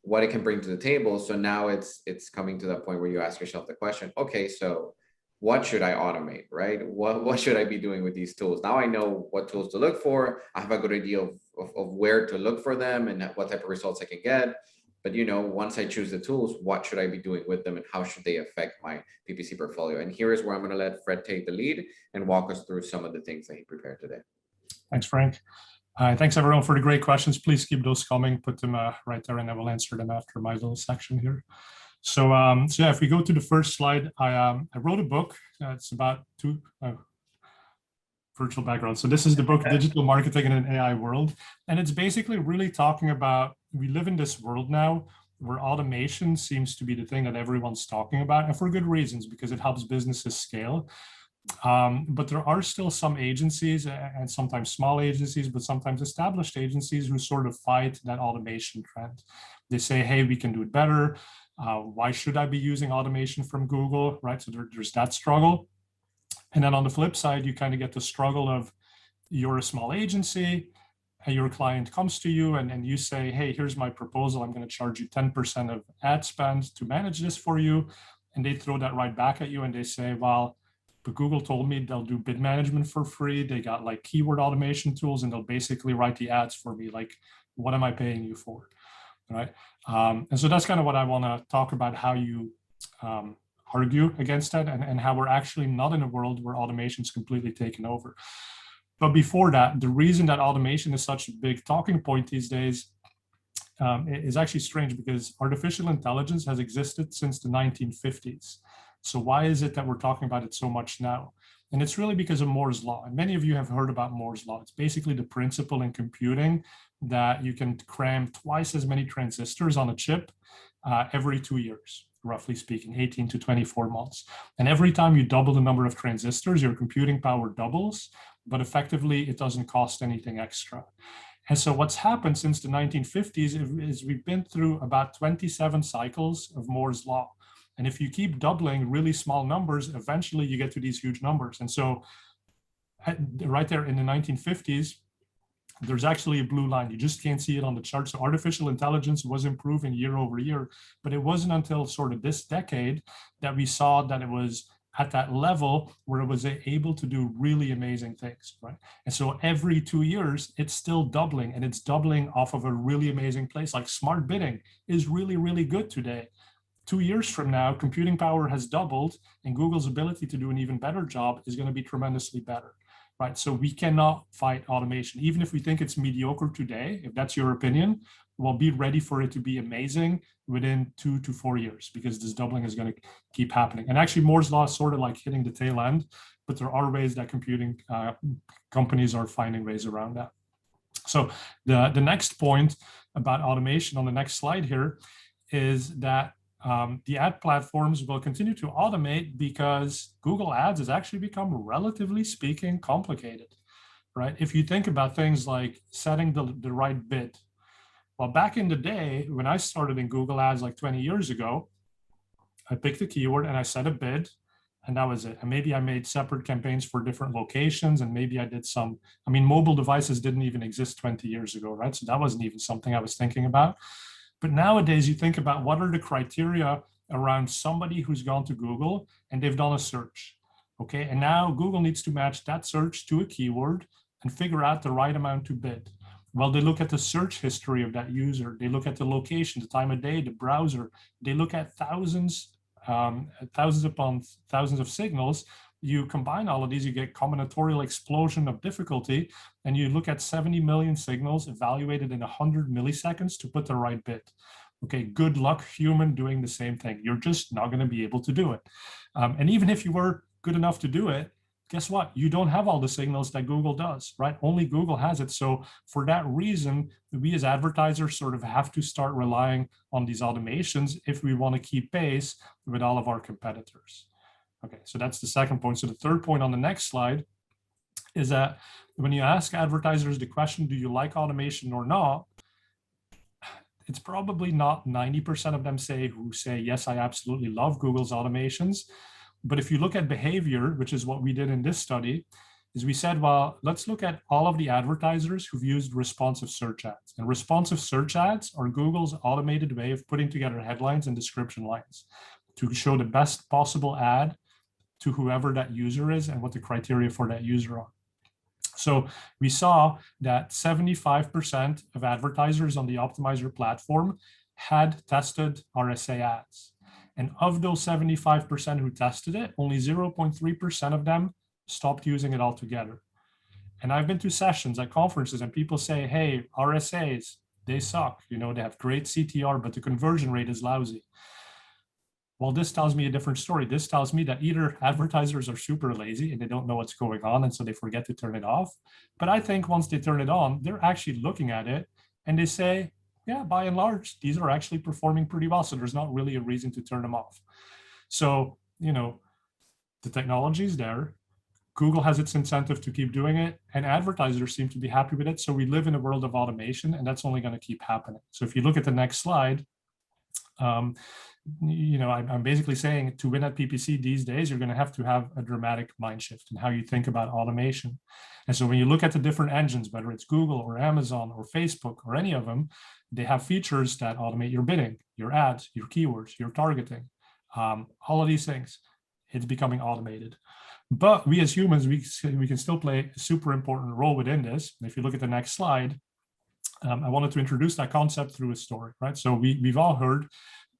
what it can bring to the table. So now it's coming to that point where you ask yourself the question, okay, so what should I automate, right? What should I be doing with these tools? Now I know what tools to look for. I have a good idea of where to look for them and what type of results I can get. But once I choose the tools, what should I be doing with them and how should they affect my PPC portfolio? And here is where I'm going to let Fred take the lead and walk us through some of the things that he prepared today. Thanks, Frank. Thanks everyone for the great questions. Please keep those coming, put them right there and I will answer them after my little section here. So yeah, if we go to the first slide, I wrote a book. It's about virtual background. So this is the book, Digital Marketing in an AI World. And it's basically really talking about, we live in this world now where automation seems to be the thing that everyone's talking about, and for good reasons, because it helps businesses scale. But there are still some agencies, and sometimes small agencies, but sometimes established agencies who sort of fight that automation trend. They say, hey, we can do it better. Why should I be using automation from Google, right? So there's that struggle. And then on the flip side, you kind of get the struggle of you're a small agency and your client comes to you and you say, hey, here's my proposal. I'm going to charge you 10% of ad spend to manage this for you. And they throw that right back at you and they say, well, but Google told me they'll do bid management for free. They got like keyword automation tools and they'll basically write the ads for me. Like, what am I paying you for? Right. And so that's kind of what I want to talk about, how you argue against that and how we're actually not in a world where automation is completely taken over. But before that, the reason that automation is such a big talking point these days is actually strange, because artificial intelligence has existed since the 1950s. So why is it that we're talking about it so much now? And it's really because of Moore's law. And many of you have heard about Moore's law. It's basically the principle in computing that you can cram twice as many transistors on a chip every 2 years, roughly speaking, 18 to 24 months. And every time you double the number of transistors, your computing power doubles, but effectively it doesn't cost anything extra. And so what's happened since the 1950s is we've been through about 27 cycles of Moore's law. And if you keep doubling really small numbers, eventually you get to these huge numbers. And so right there in the 1950s, there's actually a blue line. You just can't see it on the chart. So artificial intelligence was improving year over year, but it wasn't until sort of this decade that we saw that it was at that level where it was able to do really amazing things, right? And so every 2 years, it's still doubling, and it's doubling off of a really amazing place. Like smart bidding is really, really good today. 2 years from now, computing power has doubled, and Google's ability to do an even better job is going to be tremendously better, right? So we cannot fight automation. Even if we think it's mediocre today, if that's your opinion, well, be ready for it to be amazing within 2 to 4 years, because this doubling is going to keep happening. And actually, Moore's law is sort of like hitting the tail end, but there are ways that computing companies are finding ways around that. So the next point about automation on the next slide here is that the ad platforms will continue to automate because Google Ads has actually become, relatively speaking, complicated, right? If you think about things like setting the right bid. Well, back in the day, when I started in Google Ads like 20 years ago, I picked a keyword and I set a bid, and that was it. And maybe I made separate campaigns for different locations, and maybe I did some, I mean, mobile devices didn't even exist 20 years ago, right? So that wasn't even something I was thinking about. But nowadays, you think about what are the criteria around somebody who's gone to Google and they've done a search, okay? And now Google needs to match that search to a keyword and figure out the right amount to bid. Well, they look at the search history of that user. They look at the location, the time of day, the browser. They look at thousands upon thousands of signals. You combine all of these, you get combinatorial explosion of difficulty, and you look at 70 million signals evaluated in 100 milliseconds to put the right bid. Okay, good luck, human, doing the same thing. You're just not going to be able to do it. And even if you were good enough to do it, guess what? You don't have all the signals that Google does, right? Only Google has it. So for that reason, we as advertisers sort of have to start relying on these automations if we want to keep pace with all of our competitors. Okay, so that's the second point. So the third point on the next slide is that when you ask advertisers the question, do you like automation or not? It's probably not 90% of them who say, yes, I absolutely love Google's automations. But if you look at behavior, which is what we did in this study, is we said, well, let's look at all of the advertisers who've used responsive search ads. And responsive search ads are Google's automated way of putting together headlines and description lines to show the best possible ad to whoever that user is and what the criteria for that user are. So we saw that 75% of advertisers on the Optimizer platform had tested RSA ads. And of those 75% who tested it, only 0.3% of them stopped using it altogether. And I've been to sessions at conferences and people say, hey, RSAs, they suck. You know, they have great CTR, but the conversion rate is lousy. Well, this tells me a different story. This tells me that either advertisers are super lazy and they don't know what's going on, and so they forget to turn it off. But I think once they turn it on, they're actually looking at it and they say, yeah, by and large, these are actually performing pretty well. So there's not really a reason to turn them off. So, you know, the technology is there. Google has its incentive to keep doing it, and advertisers seem to be happy with it. So we live in a world of automation, and that's only going to keep happening. So if you look at the next slide, you know, I'm basically saying to win at PPC these days, you're going to have a dramatic mind shift in how you think about automation. And so when you look at the different engines, whether it's Google or Amazon or Facebook or any of them, they have features that automate your bidding, your ads, your keywords, your targeting, all of these things. It's becoming automated. But we as humans, we can still play a super important role within this. And if you look at the next slide, I wanted to introduce that concept through a story, right? So we've all heard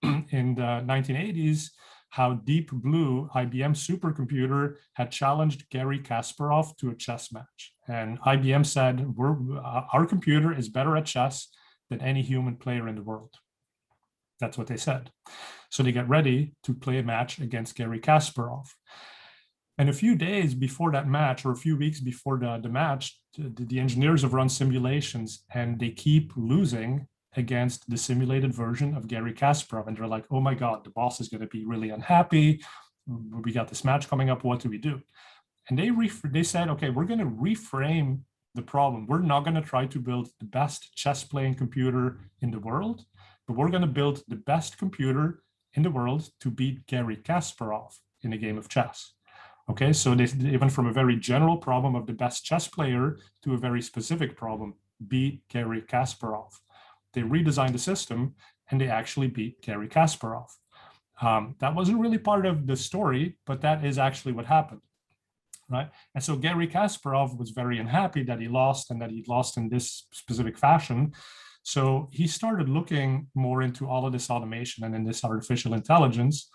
in the 1980s how Deep Blue, IBM supercomputer, had challenged Gary Kasparov to a chess match. And IBM said, our computer is better at chess than any human player in the world. That's what they said. So they get ready to play a match against Gary Kasparov. And a few days before that match, or a few weeks before the match, the engineers have run simulations and they keep losing against the simulated version of Gary Kasparov. And they're like, oh my God, the boss is going to be really unhappy. We got this match coming up. What do we do? And they said, okay, we're going to reframe the problem. We're not going to try to build the best chess playing computer in the world, but we're going to build the best computer in the world to beat Gary Kasparov in a game of chess. Okay, so they went from a very general problem of the best chess player to a very specific problem, beat Gary Kasparov. They redesigned the system and they actually beat Gary Kasparov. That wasn't really part of the story, but that is actually what happened, right? And so Gary Kasparov was very unhappy that he lost and that he lost in this specific fashion. So he started looking more into all of this automation and in this artificial intelligence.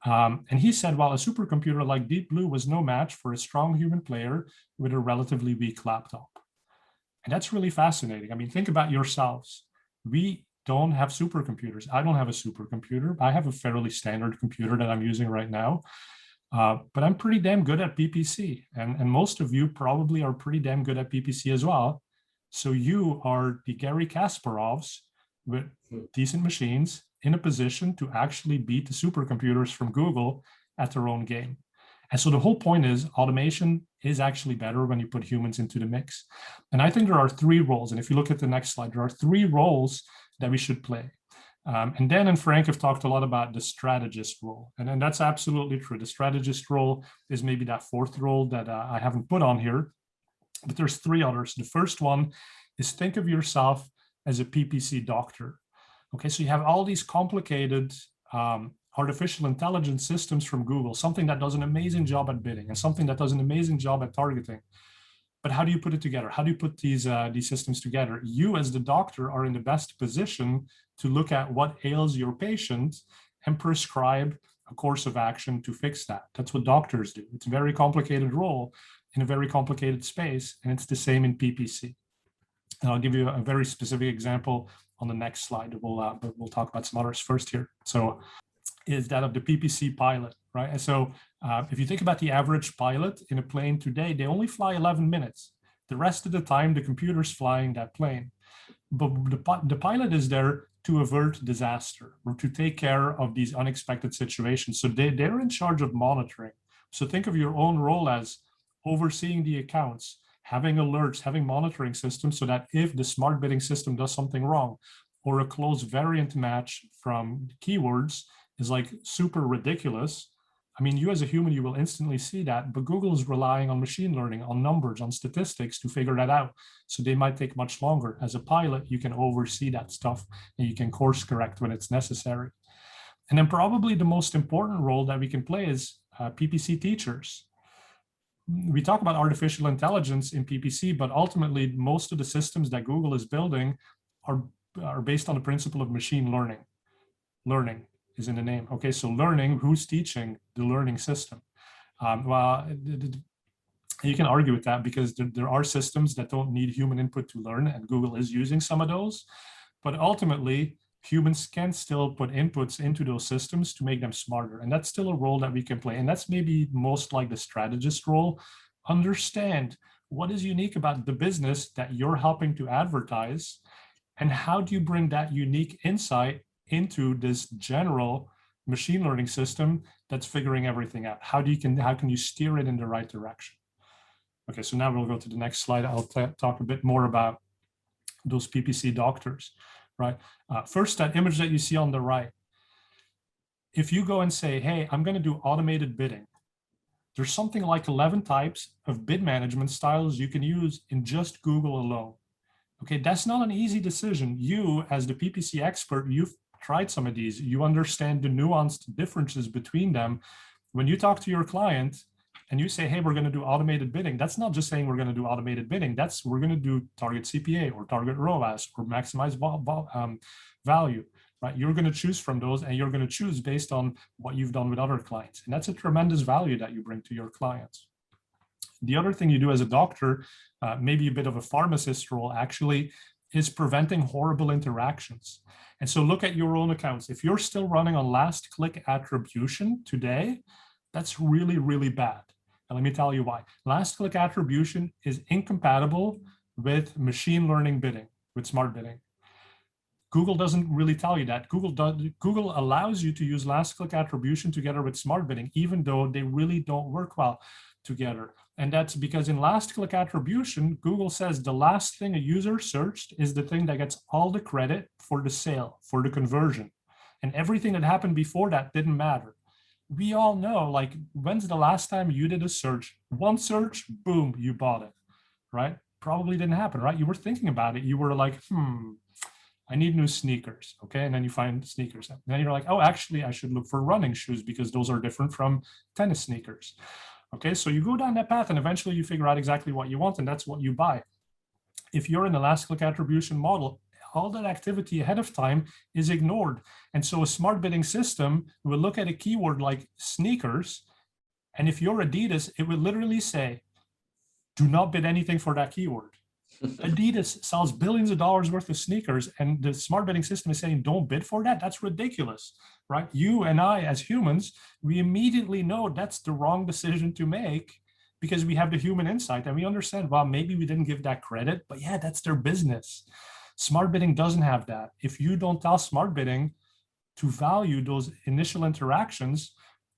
And he said, well, a supercomputer like Deep Blue was no match for a strong human player with a relatively weak laptop. And that's really fascinating. I mean, think about yourselves. We don't have supercomputers. I don't have a supercomputer. I have a fairly standard computer that I'm using right now. But I'm pretty damn good at PPC. And most of you probably are pretty damn good at PPC as well. So you are the Gary Kasparovs with decent machines in a position to actually beat the supercomputers from Google at their own game. And so the whole point is automation is actually better when you put humans into the mix. And I think there are three roles. And if you look at the next slide, there are three roles that we should play. And Dan and Frank have talked a lot about the strategist role. And that's absolutely true. The strategist role is maybe that fourth role that I haven't put on here, but there's three others. The first one is think of yourself as a PPC doctor. Okay, so you have all these complicated artificial intelligence systems from Google, something that does an amazing job at bidding and something that does an amazing job at targeting. But how do you put it together? How do you put these systems together? You as the doctor are in the best position to look at what ails your patient and prescribe a course of action to fix that. That's what doctors do. It's a very complicated role in a very complicated space, and it's the same in PPC. And I'll give you a very specific example on the next slide, but we'll talk about some others first here. So is that of the PPC pilot, right? And so if you think about the average pilot in a plane today, they only fly 11 minutes. The rest of the time, the computer's flying that plane. But the pilot is there to avert disaster or to take care of these unexpected situations. So they're in charge of monitoring. So think of your own role as overseeing the accounts, having alerts, having monitoring systems so that if the smart bidding system does something wrong or a close variant match from keywords is like super ridiculous, I mean, you as a human, you will instantly see that, but Google is relying on machine learning, on numbers, on statistics to figure that out. So they might take much longer. As a pilot, you can oversee that stuff and you can course correct when it's necessary. And then probably the most important role that we can play is PPC teachers. We talk about artificial intelligence in PPC, but ultimately most of the systems that Google is building are based on the principle of machine learning. Learning is in the name. Okay, so learning, who's teaching the learning system? Well, you can argue with that because there are systems that don't need human input to learn, and Google is using some of those. But ultimately, humans can still put inputs into those systems to make them smarter. And that's still a role that we can play. And that's maybe most like the strategist role. Understand what is unique about the business that you're helping to advertise, and how do you bring that unique insight into this general machine learning system that's figuring everything out? How can you steer it in the right direction? Okay, so now we'll go to the next slide. I'll talk a bit more about those PPC doctors, right? First, that image that you see on the right. If you go and say, hey, I'm going to do automated bidding, there's something like 11 types of bid management styles you can use in just Google alone. Okay, that's not an easy decision. You, as the PPC expert, you've tried some of these. You understand the nuanced differences between them. When you talk to your client and you say, hey, we're going to do automated bidding, that's not just saying we're going to do automated bidding. That's we're going to do target CPA or target ROAS or maximize value, right? You're going to choose from those, and you're going to choose based on what you've done with other clients. And that's a tremendous value that you bring to your clients. The other thing you do as a doctor, maybe a bit of a pharmacist role actually, is preventing horrible interactions. And so look at your own accounts. If you're still running on last click attribution today, that's really, really bad. And let me tell you why. Last click attribution is incompatible with machine learning bidding, with smart bidding. Google doesn't really tell you that. Google allows you to use last click attribution together with smart bidding, even though they really don't work well together. And that's because in last click attribution, Google says the last thing a user searched is the thing that gets all the credit for the sale, for the conversion. And everything that happened before that didn't matter. We all know, like, when's the last time you did a search? One search, boom, you bought it, right? Probably didn't happen, right? You were thinking about it. You were like, I need new sneakers, okay? And then you find sneakers. And then you're like, oh, actually, I should look for running shoes because those are different from tennis sneakers. Okay, so you go down that path and eventually you figure out exactly what you want, and that's what you buy. If you're in the last click attribution model, all that activity ahead of time is ignored. And so a smart bidding system will look at a keyword like sneakers, and if you're Adidas, it will literally say, do not bid anything for that keyword. Adidas sells billions of dollars worth of sneakers, and the smart bidding system is saying, don't bid for that. That's ridiculous, right? You and I, as humans, we immediately know that's the wrong decision to make because we have the human insight and we understand, well, maybe we didn't give that credit, but yeah, that's their business. Smart bidding doesn't have that. If you don't tell smart bidding to value those initial interactions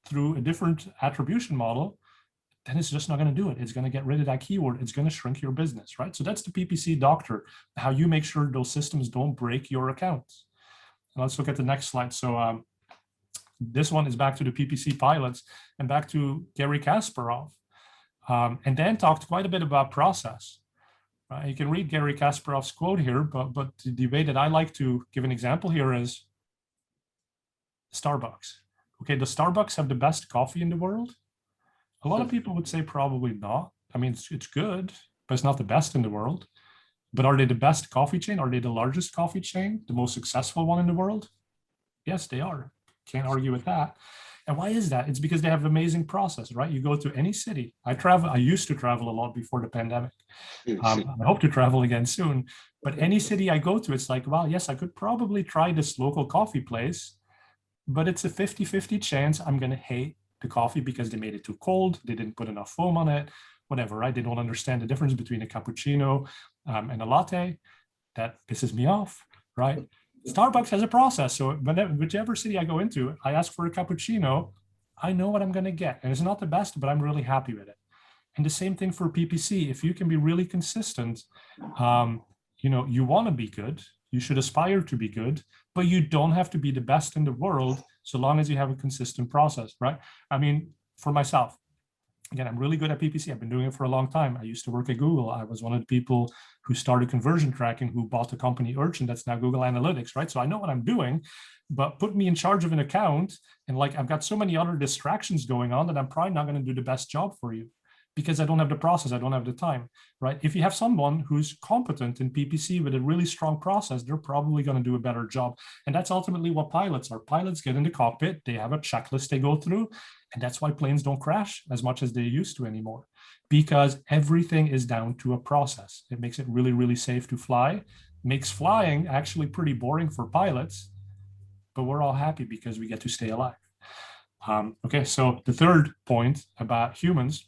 through a different attribution model, then it's just not going to do it. It's going to get rid of that keyword. It's going to shrink your business, right? So that's the PPC doctor, how you make sure those systems don't break your accounts. And let's look at the next slide. So this one is back to the PPC pilots and back to Gary Kasparov. And Dan talked quite a bit about process. You can read Gary Kasparov's quote here, but the way that I like to give an example here is Starbucks. Okay, does Starbucks have the best coffee in the world? A lot of people would say probably not. I mean, it's good, but it's not the best in the world. But are they the best coffee chain? Are they the largest coffee chain, the most successful one in the world? Yes, they are. Can't argue with that. And why is that? It's because they have an amazing process, right? You go to any city. I used to travel a lot before the pandemic. I hope to travel again soon. But any city I go to, it's like, well, yes, I could probably try this local coffee place, but it's a 50-50 chance I'm going to hate the coffee because they made it too cold, they didn't put enough foam on it, whatever, right? They don't understand the difference between a cappuccino and a latte. That pisses me off, right? Starbucks has a process. So whichever city I go into, I ask for a cappuccino, I know what I'm going to get. And it's not the best, but I'm really happy with it. And the same thing for PPC. If you can be really consistent, you want to be good, you should aspire to be good, but you don't have to be the best in the world so long as you have a consistent process, right? I mean, for myself, again, I'm really good at PPC. I've been doing it for a long time. I used to work at Google. I was one of the people who started conversion tracking, who bought the company Urchin, that's now Google Analytics, right? So I know what I'm doing, but put me in charge of an account and like I've got so many other distractions going on that I'm probably not going to do the best job for you because I don't have the process, I don't have the time, right? If you have someone who's competent in PPC with a really strong process, they're probably going to do a better job. And that's ultimately what pilots are. Pilots get in the cockpit, they have a checklist they go through, and that's why planes don't crash as much as they used to anymore, because everything is down to a process. It makes it really, really safe to fly, makes flying actually pretty boring for pilots, but we're all happy because we get to stay alive. Okay, so the third point about humans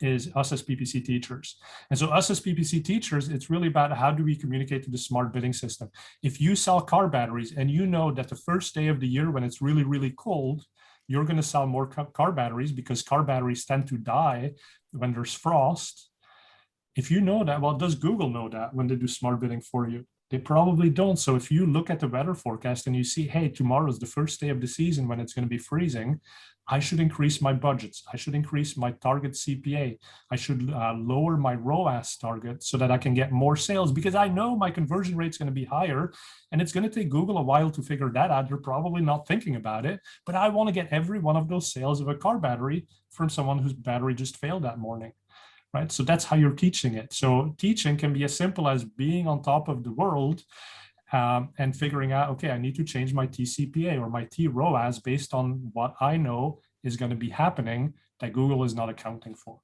is us as PPC teachers. And so us as PPC teachers, it's really about how do we communicate to the smart bidding system. If you sell car batteries and you know that the first day of the year when it's really, really cold, you're going to sell more car batteries because car batteries tend to die when there's frost. If you know that, well, does Google know that when they do smart bidding for you? They probably don't. So if you look at the weather forecast and you see, hey, tomorrow is the first day of the season when it's going to be freezing, I should increase my budgets. I should increase my target CPA. I should lower my ROAS target so that I can get more sales because I know my conversion rate is going to be higher and it's going to take Google a while to figure that out. They're probably not thinking about it, but I want to get every one of those sales of a car battery from someone whose battery just failed that morning. Right? So that's how you're teaching it. So teaching can be as simple as being on top of the world and figuring out, okay, I need to change my TCPA or my TROAS based on what I know is going to be happening that Google is not accounting for.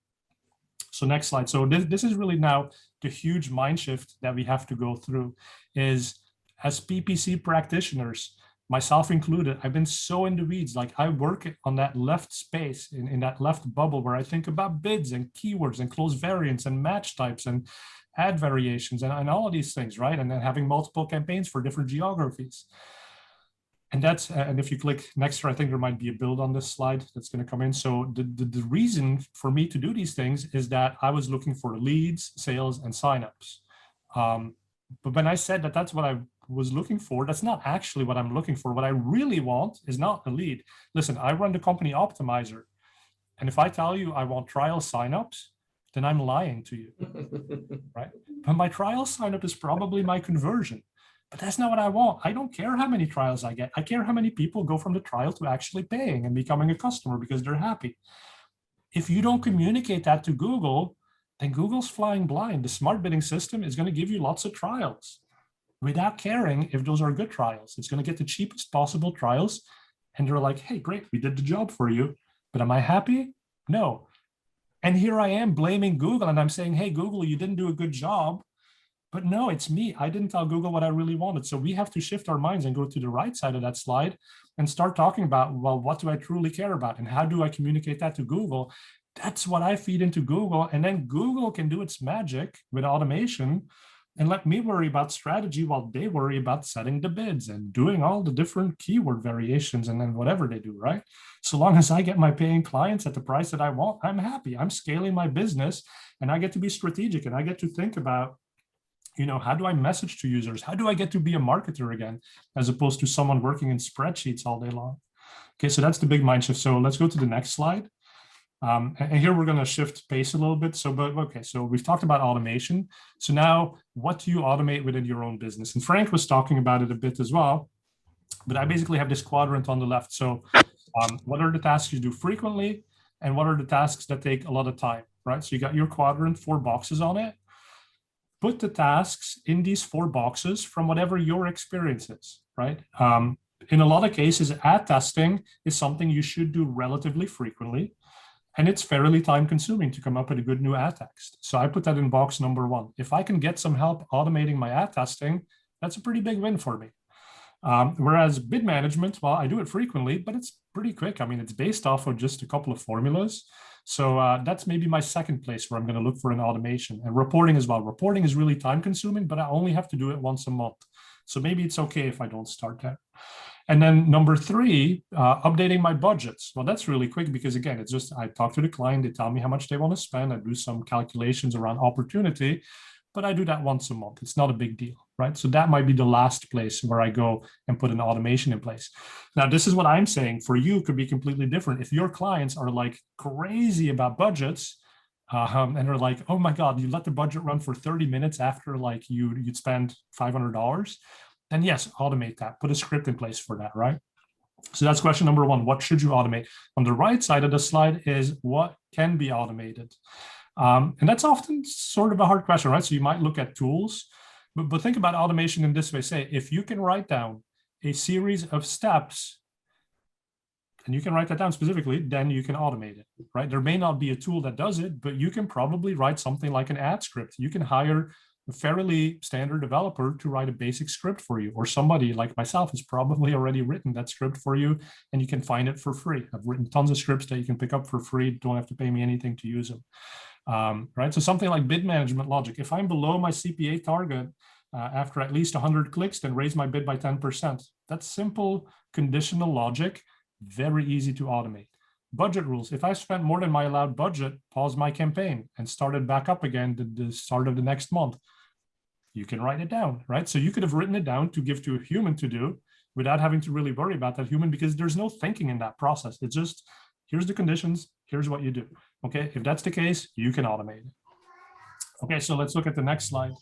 So next slide. So this is really now the huge mind shift that we have to go through is as PPC practitioners, myself included, I've been so in the weeds. Like I work on that left space in that left bubble where I think about bids and keywords and close variants and match types and ad variations and all of these things, right? And then having multiple campaigns for different geographies. And that's, and if you click next, I think there might be a build on this slide that's going to come in. So the reason for me to do these things is that I was looking for leads, sales, and signups. But when I said that that's what I was looking for, that's not actually what I'm looking for. What I really want is not a lead. Listen, I run the company Optimizer. And if I tell you I want trial signups, then I'm lying to you, right? But my trial signup is probably my conversion. But that's not what I want. I don't care how many trials I get. I care how many people go from the trial to actually paying and becoming a customer because they're happy. If you don't communicate that to Google, then Google's flying blind. The smart bidding system is going to give you lots of trials without caring if those are good trials. It's going to get the cheapest possible trials. And they're like, hey, great, we did the job for you. But am I happy? No. And here I am blaming Google, and I'm saying, hey, Google, you didn't do a good job. But no, it's me. I didn't tell Google what I really wanted. So we have to shift our minds and go to the right side of that slide and start talking about, well, what do I truly care about? And how do I communicate that to Google? That's what I feed into Google. And then Google can do its magic with automation and let me worry about strategy while they worry about setting the bids and doing all the different keyword variations and then whatever they do, right? So long as I get my paying clients at the price that I want, I'm happy. I'm scaling my business and I get to be strategic and I get to think about, how do I message to users? How do I get to be a marketer again, as opposed to someone working in spreadsheets all day long? Okay, so that's the big mind shift. So let's go to the next slide. And here we're going to shift pace a little bit. So we've talked about automation. So now what do you automate within your own business? And Frank was talking about it a bit as well, but I basically have this quadrant on the left. So what are the tasks you do frequently? And what are the tasks that take a lot of time, right? So you got your quadrant, 4 boxes on it. Put the tasks in these 4 boxes from whatever your experience is, right? In a lot of cases, ad testing is something you should do relatively frequently, and it's fairly time consuming to come up with a good new ad text. So I put that in box number 1. If I can get some help automating my ad testing, that's a pretty big win for me. Whereas bid management, well, I do it frequently, but it's pretty quick. I mean, it's based off of just a couple of formulas. So that's maybe my second place where I'm going to look for an automation. And reporting as well. Reporting is really time consuming, but I only have to do it once a month. So maybe it's okay if I don't start there. And then number 3, updating my budgets. Well, that's really quick because again, it's just, I talk to the client, they tell me how much they want to spend. I do some calculations around opportunity, but I do that once a month. It's not a big deal, right? So that might be the last place where I go and put an automation in place. Now, this is what I'm saying for you could be completely different. If your clients are like crazy about budgets and they're like, oh my God, you let the budget run for 30 minutes after like you'd spend $500, then yes, automate that, put a script in place for that, right? So that's question number 1. What should you automate? On the right side of the slide is what can be automated. And that's often sort of a hard question, right? So you might look at tools, but think about automation in this way. Say, if you can write down a series of steps, and you can write that down specifically, then you can automate it, right? There may not be a tool that does it, but you can probably write something like an ad script. You can hire a fairly standard developer to write a basic script for you, or somebody like myself has probably already written that script for you, and you can find it for free. I've written tons of scripts that you can pick up for free. Don't have to pay me anything to use them. Right? So something like bid management logic. If I'm below my CPA target after at least 100 clicks, then raise my bid by 10%. That's simple conditional logic, very easy to automate. Budget rules. If I spent more than my allowed budget, pause my campaign and start it back up again at the start of the next month. You can write it down, right? So you could have written it down to give to a human to do without having to really worry about that human, because there's no thinking in that process. It's just, here's the conditions, here's what you do. Okay, if that's the case, you can automate it. Okay, so let's look at the next slide.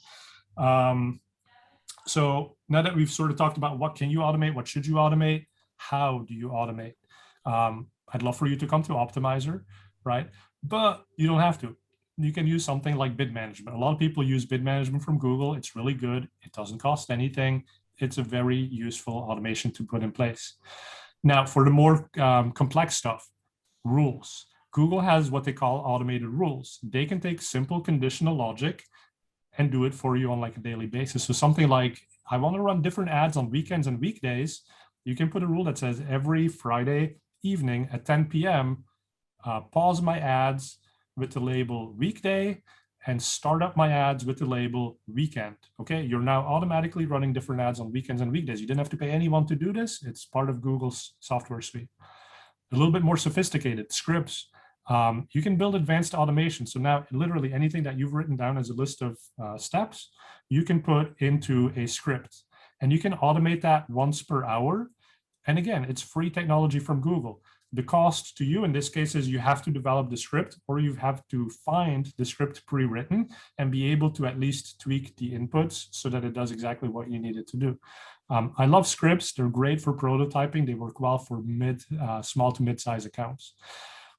So now that we've sort of talked about what can you automate, what should you automate, how do you automate? I'd love for you to come to Optimizer, right? But you don't have to. You can use something like bid management. A lot of people use bid management from Google. It's really good. It doesn't cost anything. It's a very useful automation to put in place. Now, for the more complex stuff, rules. Google has what they call automated rules. They can take simple conditional logic and do it for you on like a daily basis. So something like, I want to run different ads on weekends and weekdays. You can put a rule that says every Friday evening at 10 p.m., pause my ads with the label weekday and start up my ads with the label weekend. Okay, you're now automatically running different ads on weekends and weekdays. You didn't have to pay anyone to do this. It's part of Google's software suite. A little bit more sophisticated scripts. You can build advanced automation. So now literally anything that you've written down as a list of steps, you can put into a script, and you can automate that once per hour. And again, it's free technology from Google. The cost to you in this case is you have to develop the script, or you have to find the script pre-written and be able to at least tweak the inputs so that it does exactly what you need it to do. I love scripts. They're great for prototyping. They work well for small to mid-size accounts.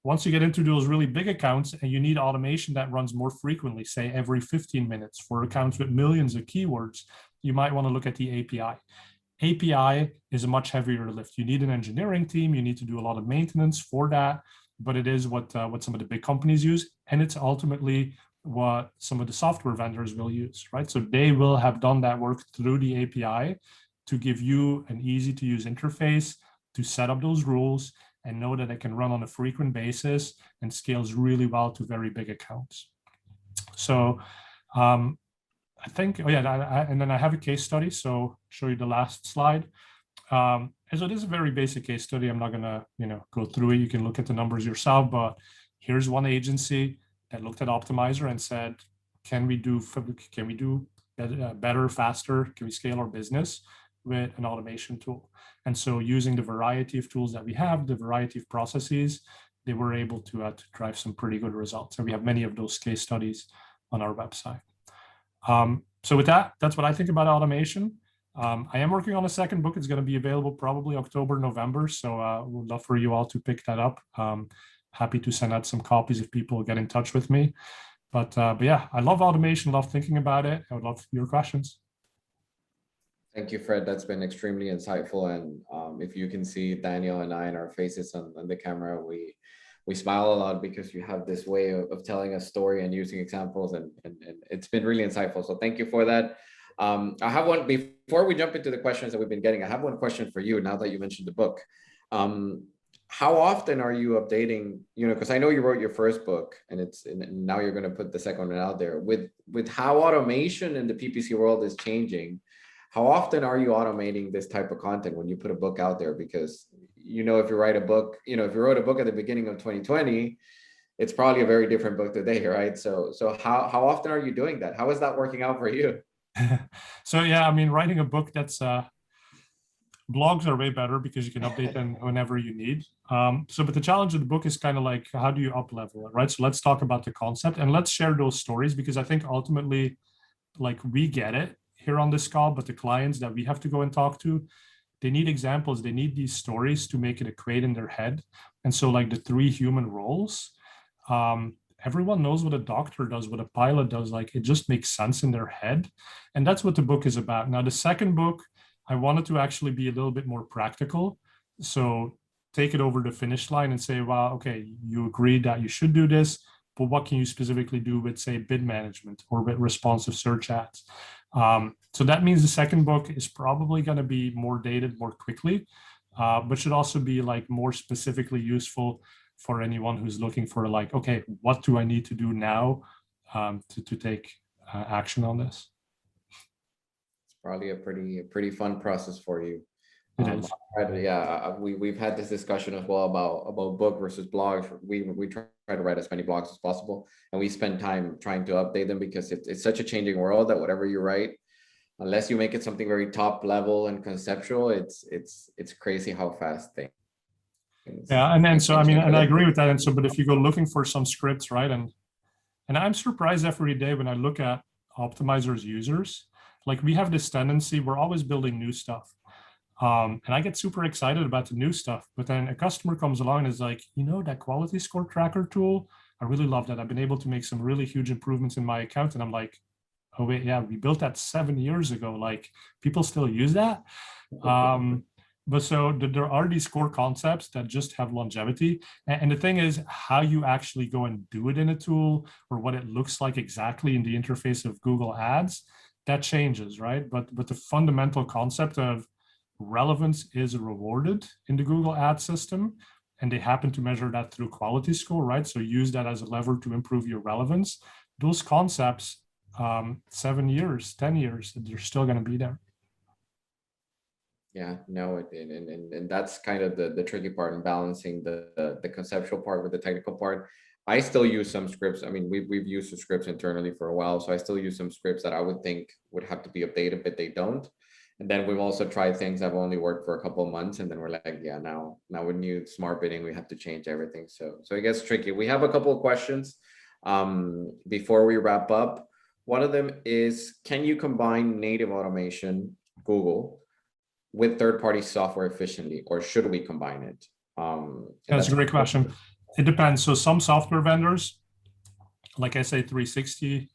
Once you get into those really big accounts and you need automation that runs more frequently, say every 15 minutes for accounts with millions of keywords, you might want to look at the API. API is a much heavier lift. You need an engineering team. You need to do a lot of maintenance for that. but it is what some of the big companies use, and it's ultimately what some of the software vendors will use, right? So they will have done that work through the API to give you an easy to use interface to set up those rules and know that it can run on a frequent basis and scales really well to very big accounts. So I think, oh yeah, and then I have a case study. So show you the last slide. And so this is a very basic case study. I'm not gonna, go through it. You can look at the numbers yourself, but here's one agency that looked at Optimizer and said, can we do better, faster? Can we scale our business with an automation tool? And so using the variety of tools that we have, the variety of processes, they were able to drive some pretty good results. And we have many of those case studies on our website. So with that, that's what I think about automation. I am working on a second book. It's going to be available probably October, November. So we'd love for you all to pick that up. Happy to send out some copies if people get in touch with me. But yeah, I love automation, love thinking about it. I would love your questions. Thank you, Fred. That's been extremely insightful. And if you can see Daniel and I in our faces on the camera, we smile a lot because you have this way of telling a story and using examples, and it's been really insightful. So thank you for that. I have one, before we jump into the questions that we've been getting, I have one question for you now that you mentioned the book. How often are you updating, because I know you wrote your first book and now you're going to put the second one out there with how automation in the PPC world is changing. How often are you automating this type of content when you put a book out there? Because, if you write a book, if you wrote a book at the beginning of 2020, it's probably a very different book today, right? So how often are you doing that? How is that working out for you? So, yeah, I mean, writing a book, that's blogs are way better because you can update them whenever you need. But the challenge of the book is kind of like, how do you up level it, right? So let's talk about the concept and let's share those stories, because I think ultimately, like, we get it here on this call, but the clients that we have to go and talk to, they need examples. They need these stories to make it equate in their head. And so like the 3 human roles, everyone knows what a doctor does, what a pilot does, like it just makes sense in their head. And that's what the book is about. Now, the second book, I wanted to actually be a little bit more practical. So take it over the finish line and say, well, okay, you agreed that you should do this, but what can you specifically do with, say, bid management or with responsive search ads? So that means the second book is probably going to be more dated more quickly, but should also be like more specifically useful for anyone who's looking for like, okay, what do I need to do now to take action on this? It's probably a pretty fun process for you. It is. We've had this discussion as well about book versus blogs. We try to write as many blogs as possible, and we spend time trying to update them because it's such a changing world that whatever you write, unless you make it something very top level and conceptual, it's crazy how fast things. Yeah, and then so I mean, and I agree with that. And so, but if you go looking for some scripts, right, and I'm surprised every day when I look at Optimizer's users, like we have this tendency, we're always building new stuff. And I get super excited about the new stuff, but then a customer comes along and is like, that quality score tracker tool, I really love that. I've been able to make some really huge improvements in my account. And I'm like, oh wait, yeah, we built that 7 years ago. Like people still use that. But so there are these core concepts that just have longevity. And the thing is how you actually go and do it in a tool or what it looks like exactly in the interface of Google Ads, that changes, right? But the fundamental concept of relevance is rewarded in the Google Ad system, and they happen to measure that through quality score, right? So use that as a lever to improve your relevance. Those concepts, 7 years, 10 years, they're still going to be there. Yeah, no, and that's kind of the tricky part in balancing the conceptual part with the technical part. I still use some scripts. I mean, we've used the scripts internally for a while, so I still use some scripts that I would think would have to be updated, but they don't. And then we've also tried things that have only worked for a couple of months, and then we're like, yeah, now with new smart bidding, we have to change everything. So it gets tricky. We have a couple of questions before we wrap up. One of them is, can you combine native automation, Google, with third-party software efficiently, or should we combine it? That's a great question. It depends. So some software vendors, like SA360,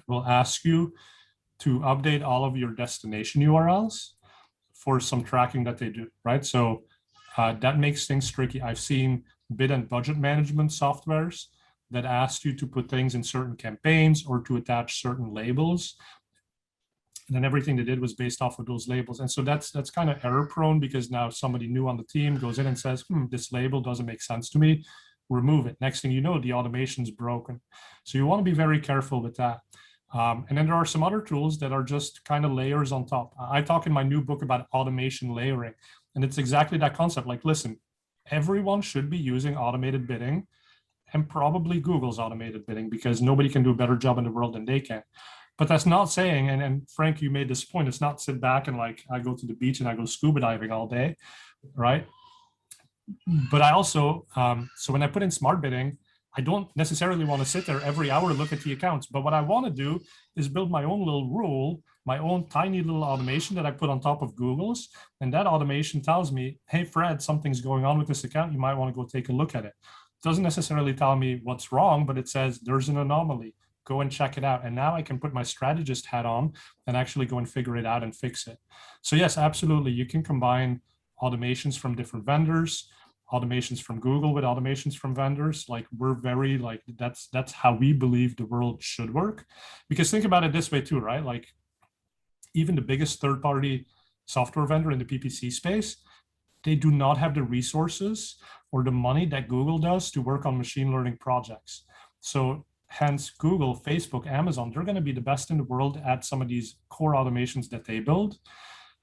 will ask you to update all of your destination URLs for some tracking that they do, right? So that makes things tricky. I've seen bid and budget management softwares that asked you to put things in certain campaigns or to attach certain labels. And then everything they did was based off of those labels. And so that's kind of error prone, because now somebody new on the team goes in and says, this label doesn't make sense to me, remove it. Next thing you know, the automation's broken. So you want to be very careful with that. And then there are some other tools that are just kind of layers on top. I talk in my new book about automation layering, and it's exactly that concept. Like, listen, everyone should be using automated bidding, and probably Google's automated bidding, because nobody can do a better job in the world than they can. But that's not saying, and Frank, you made this point, it's not sit back and like, I go to the beach and I go scuba diving all day, right? But I also, so when I put in smart bidding, I don't necessarily want to sit there every hour and look at the accounts. But what I want to do is build my own little rule, my own tiny little automation that I put on top of Google's. And that automation tells me, hey, Fred, something's going on with this account. You might want to go take a look at it. It doesn't necessarily tell me what's wrong, but it says there's an anomaly. Go and check it out. And now I can put my strategist hat on and actually go and figure it out and fix it. So yes, absolutely. You can combine automations from different vendors, automations from Google with automations from vendors. Like, we're very like, that's how we believe the world should work. Because think about it this way too, right? Like, even the biggest third-party software vendor in the PPC space, they do not have the resources or the money that Google does to work on machine learning projects. So hence Google, Facebook, Amazon, they're going to be the best in the world at some of these core automations that they build.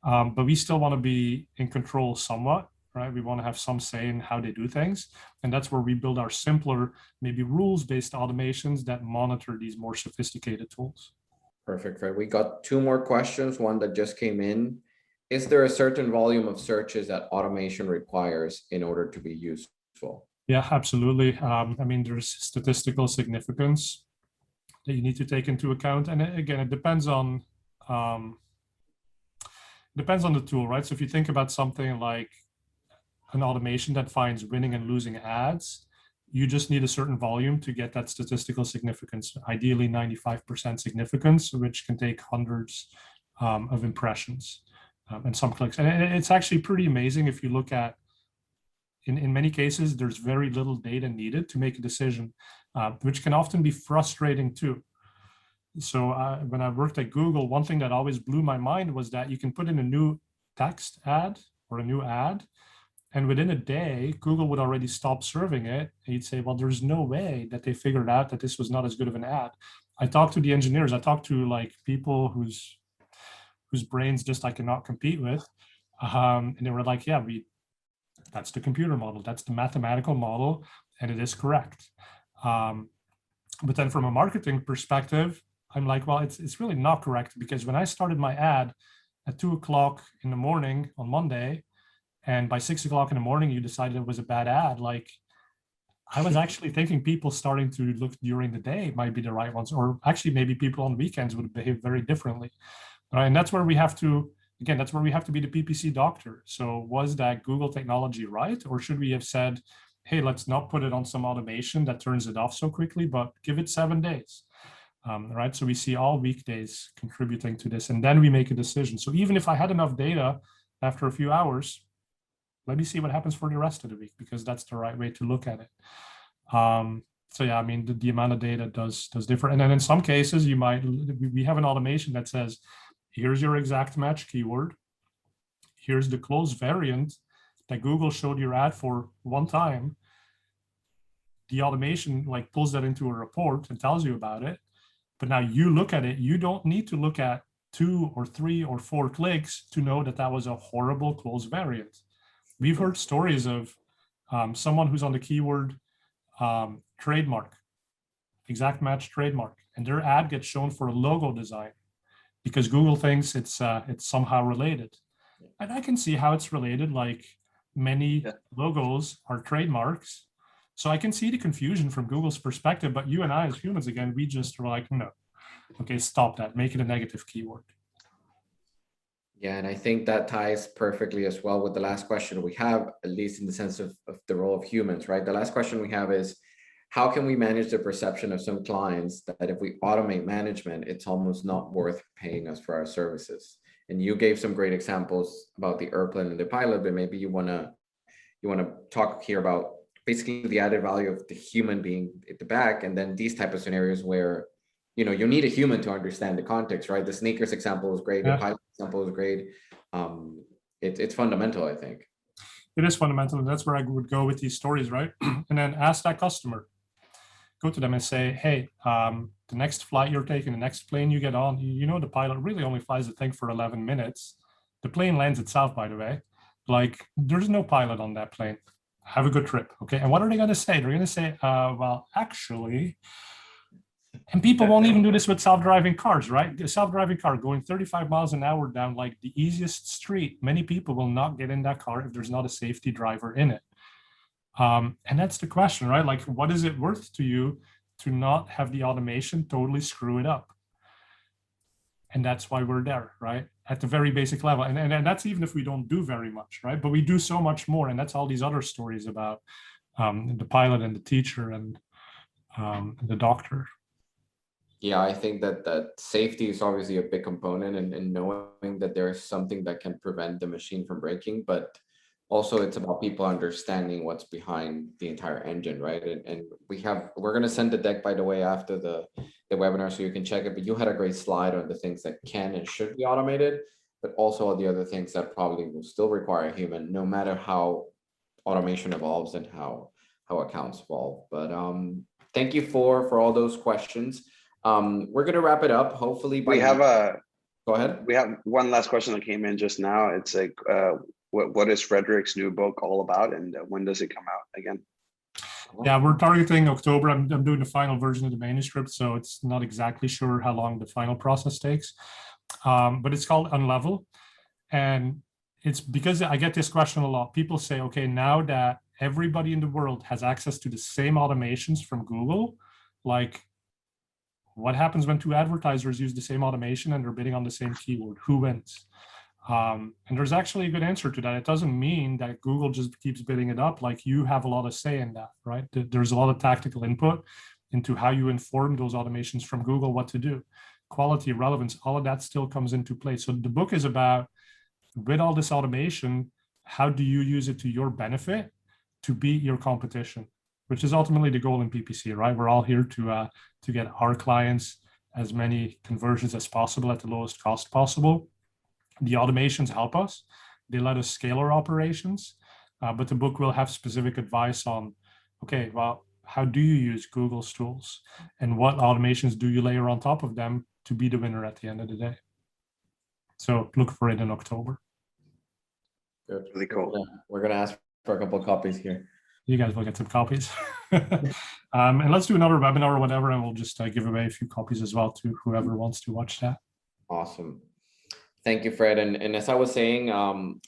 But we still want to be in control somewhat, right? We want to have some say in how they do things. And that's where we build our simpler, maybe rules-based automations that monitor these more sophisticated tools. Perfect, Fred. We got two more questions, one that just came in. Is there a certain volume of searches that automation requires in order to be useful? Yeah, absolutely. I mean, there's statistical significance that you need to take into account. And again, it depends on the tool, right? So if you think about something like an automation that finds winning and losing ads, you just need a certain volume to get that statistical significance, ideally 95% significance, which can take hundreds of impressions and some clicks. And it's actually pretty amazing if you look at, in many cases, there's very little data needed to make a decision, which can often be frustrating too. So when I worked at Google, one thing that always blew my mind was that you can put in a new text ad or a new ad, and within a day, Google would already stop serving it. And you'd say, well, there's no way that they figured out that this was not as good of an ad. I talked to the engineers. I talked to like people whose brains just I cannot compete with. And they were like, yeah, that's the computer model. That's the mathematical model, and it is correct. But then from a marketing perspective, I'm like, well, it's really not correct, because when I started my ad at 2:00 in the morning on Monday, and by 6:00 in the morning, you decided it was a bad ad, like, I was actually thinking people starting to look during the day might be the right ones, or actually maybe people on weekends would behave very differently. Right? And that's where we have to, again, that's where we have to be the PPC doctor. So was that Google technology right? Or should we have said, hey, let's not put it on some automation that turns it off so quickly, but give it 7 days. Right? So we see all weekdays contributing to this, and then we make a decision. So even if I had enough data after a few hours, let me see what happens for the rest of the week, because that's the right way to look at it. So yeah, I mean, the amount of data does differ. And then in some cases, we have an automation that says, here's your exact match keyword. Here's the close variant that Google showed your ad for one time. The automation like pulls that into a report and tells you about it. But now you look at it, you don't need to look at 2 or 3 or 4 clicks to know that that was a horrible close variant. We've heard stories of someone who's on the keyword trademark, exact match trademark, and their ad gets shown for a logo design because Google thinks it's somehow related. And I can see how it's related, like many logos are trademarks. So I can see the confusion from Google's perspective, but you and I as humans, again, we just were like, no, okay, stop that, make it a negative keyword. Yeah, and I think that ties perfectly as well with the last question we have, at least in the sense of the role of humans, right? The last question we have is, how can we manage the perception of some clients that if we automate management, it's almost not worth paying us for our services? And you gave some great examples about the airplane and the pilot, but maybe you wanna talk here about basically the added value of the human being at the back. And then these type of scenarios where, you know, you need a human to understand the context, right? The sneakers example was great. The Yeah. pilot example was great. It's fundamental, I think. It is fundamental, and that's where I would go with these stories, right? And then ask that customer, go to them and say, hey, the next flight you're taking, the next plane you get on, you know, the pilot really only flies the thing for 11 minutes. The plane lands itself, by the way. Like, there's no pilot on that plane. Have a good trip, okay? And what are they going to say? They're going to say, well, actually, and people won't even do this with self-driving cars, right? A self-driving car going 35 miles an hour down like the easiest street. Many people will not get in that car if there's not a safety driver in it. And that's the question, right? Like, what is it worth to you to not have the automation totally screw it up? And that's why we're there, right? At the very basic level. And that's even if we don't do very much, right? But we do so much more. And that's all these other stories about the pilot and the teacher and the doctor. Yeah, I think that safety is obviously a big component, and knowing that there is something that can prevent the machine from breaking, but also it's about people understanding what's behind the entire engine, right? And we're going to send the deck, by the way, after the webinar, so you can check it. But you had a great slide on the things that can and should be automated, but also all the other things that probably will still require a human, no matter how automation evolves and how accounts evolve. But thank you for all those questions. We're going to wrap it up. Hopefully, Go ahead. We have one last question that came in just now. It's like, what is Frederick's new book all about, and when does it come out again? Yeah, we're targeting October. I'm doing the final version of the manuscript, so it's not exactly sure how long the final process takes. But it's called Unlevel. And it's because I get this question a lot. People say, okay, now that everybody in the world has access to the same automations from Google, like, what happens when two advertisers use the same automation and they're bidding on the same keyword? Who wins? And there's actually a good answer to that. It doesn't mean that Google just keeps bidding it up. Like, you have a lot of say in that, right? There's a lot of tactical input into how you inform those automations from Google what to do. Quality, relevance, all of that still comes into play. So the book is about, with all this automation, how do you use it to your benefit to beat your competition, which is ultimately the goal in PPC, right? We're all here to get our clients as many conversions as possible at the lowest cost possible. The automations help us. They let us scale our operations, but the book will have specific advice on, okay, well, how do you use Google's tools and what automations do you layer on top of them to be the winner at the end of the day? So look for it in October. Good. Really cool. We're going to ask for a couple of copies here. You guys will get some copies. And let's do another webinar or whatever, and we'll just give away a few copies as well to whoever wants to watch that. Awesome. Thank you, Fred. And as I was saying,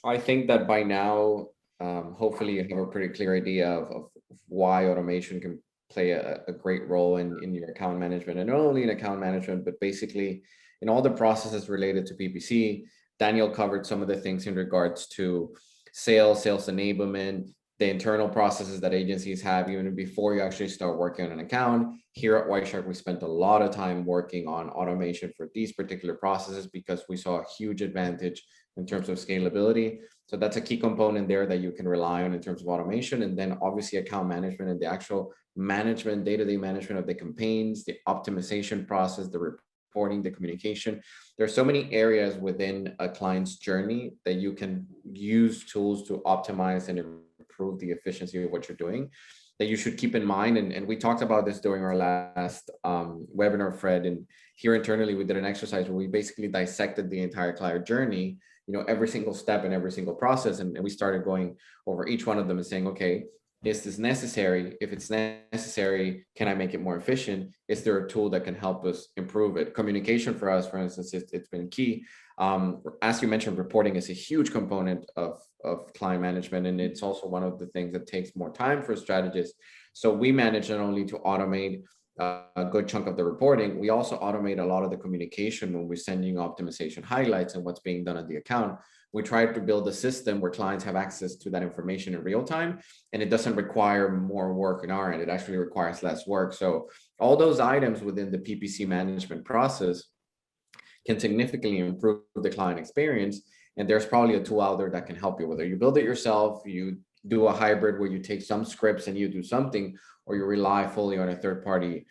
I think that by now, hopefully you have a pretty clear idea of why automation can play a great role in your account management, and not only in account management, but basically in all the processes related to PPC. Daniel covered some of the things in regards to sales enablement, the internal processes that agencies have even before you actually start working on an account. Here at Whiteshark, we spent a lot of time working on automation for these particular processes because we saw a huge advantage in terms of scalability. So that's a key component there that you can rely on in terms of automation. And then obviously account management and the actual management, day-to-day management of the campaigns, the optimization process, the reporting, the communication. There are so many areas within a client's journey that you can use tools to optimize and improve the efficiency of what you're doing, that you should keep in mind. And we talked about this during our last webinar, Fred, and here internally, we did an exercise where we basically dissected the entire client journey, you know, every single step and every single process. And we started going over each one of them and saying, okay, is this necessary? If it's necessary, can I make it more efficient? Is there a tool that can help us improve it? Communication for us, for instance, it's been key. As you mentioned, reporting is a huge component of client management, and it's also one of the things that takes more time for strategists. So we manage not only to automate a good chunk of the reporting, we also automate a lot of the communication when we're sending optimization highlights and what's being done on the account. We try to build a system where clients have access to that information in real time, and it doesn't require more work on our end. It actually requires less work. So all those items within the PPC management process can significantly improve the client experience. And there's probably a tool out there that can help you, whether you build it yourself, you do a hybrid where you take some scripts and you do something, or you rely fully on a third-party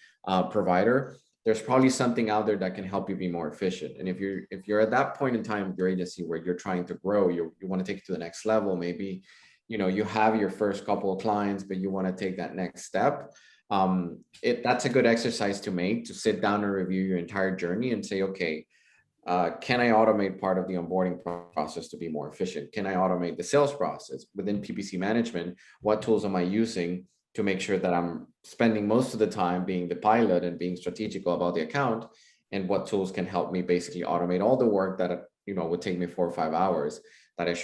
provider, there's probably something out there that can help you be more efficient. And if you're at that point in time with your agency where you're trying to grow, you want to take it to the next level, maybe, you know, you have your first couple of clients, but you want to take that next step. That's a good exercise to make, to sit down and review your entire journey and say, okay, can I automate part of the onboarding process to be more efficient? Can I automate the sales process within PPC management? What tools am I using to make sure that I'm spending most of the time being the pilot and being strategical about the account? And what tools can help me basically automate all the work that, you know, would take me 4 or 5 hours that I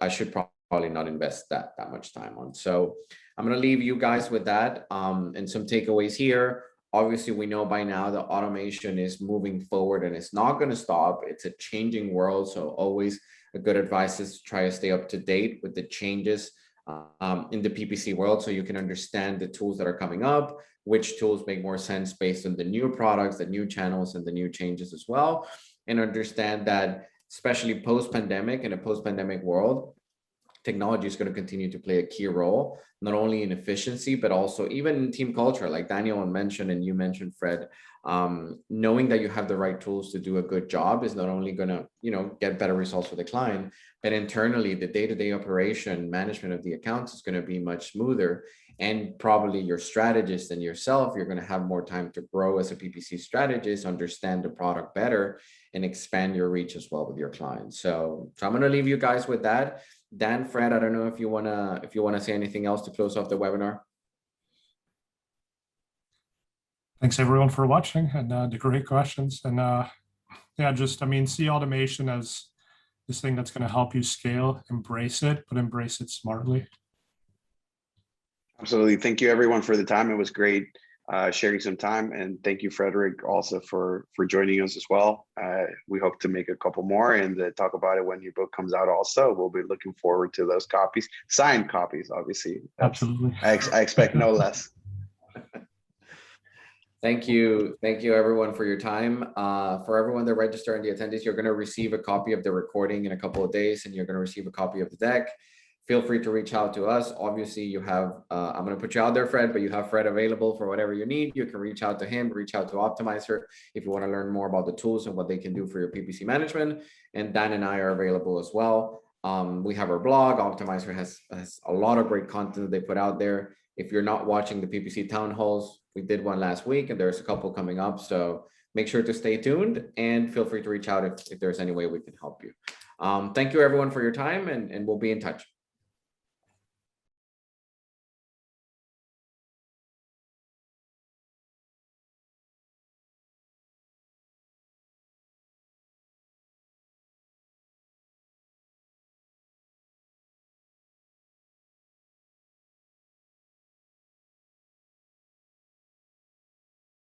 should probably not invest that much time on. So I'm going to leave you guys with that and some takeaways here. Obviously, we know by now that automation is moving forward and it's not going to stop. It's a changing world. So always a good advice is to try to stay up to date with the changes in the PPC world, so you can understand the tools that are coming up, which tools make more sense based on the new products, the new channels, and the new changes as well. And understand that, especially post-pandemic, in a post-pandemic world, technology is going to continue to play a key role, not only in efficiency, but also even in team culture, like Daniel mentioned, and you mentioned, Fred. Knowing that you have the right tools to do a good job is not only going to, you know, get better results for the client, but internally the day-to-day operation management of the accounts is going to be much smoother. And probably your strategist and yourself, you're going to have more time to grow as a PPC strategist, understand the product better, and expand your reach as well with your clients. So I'm going to leave you guys with that. Dan, Fred, I don't know if you wanna say anything else to close off the webinar. Thanks everyone for watching and the great questions. And yeah, just, I mean, see automation as this thing that's going to help you scale, embrace it, but embrace it smartly. Absolutely. Thank you everyone for the time. It was great sharing some time, and thank you, Frederick, also for joining us as well. We hope to make a couple more and talk about it when your book comes out. Also, we'll be looking forward to those copies, signed copies, obviously. Absolutely. I expect no less. Thank you everyone for your time. For everyone that registered and the attendees, you're going to receive a copy of the recording in a couple of days, and you're going to receive a copy of the deck. Feel free to reach out to us. Obviously, you have, I'm going to put you out there, Fred, but you have Fred available for whatever you need. You can reach out to him, reach out to Optimizer if you want to learn more about the tools and what they can do for your PPC management. And Dan and I are available as well. We have our blog. Optimizer has a lot of great content that they put out there. If you're not watching the PPC town halls, we did one last week and there's a couple coming up. So make sure to stay tuned and feel free to reach out if there's any way we can help you. Thank you everyone for your time, and we'll be in touch.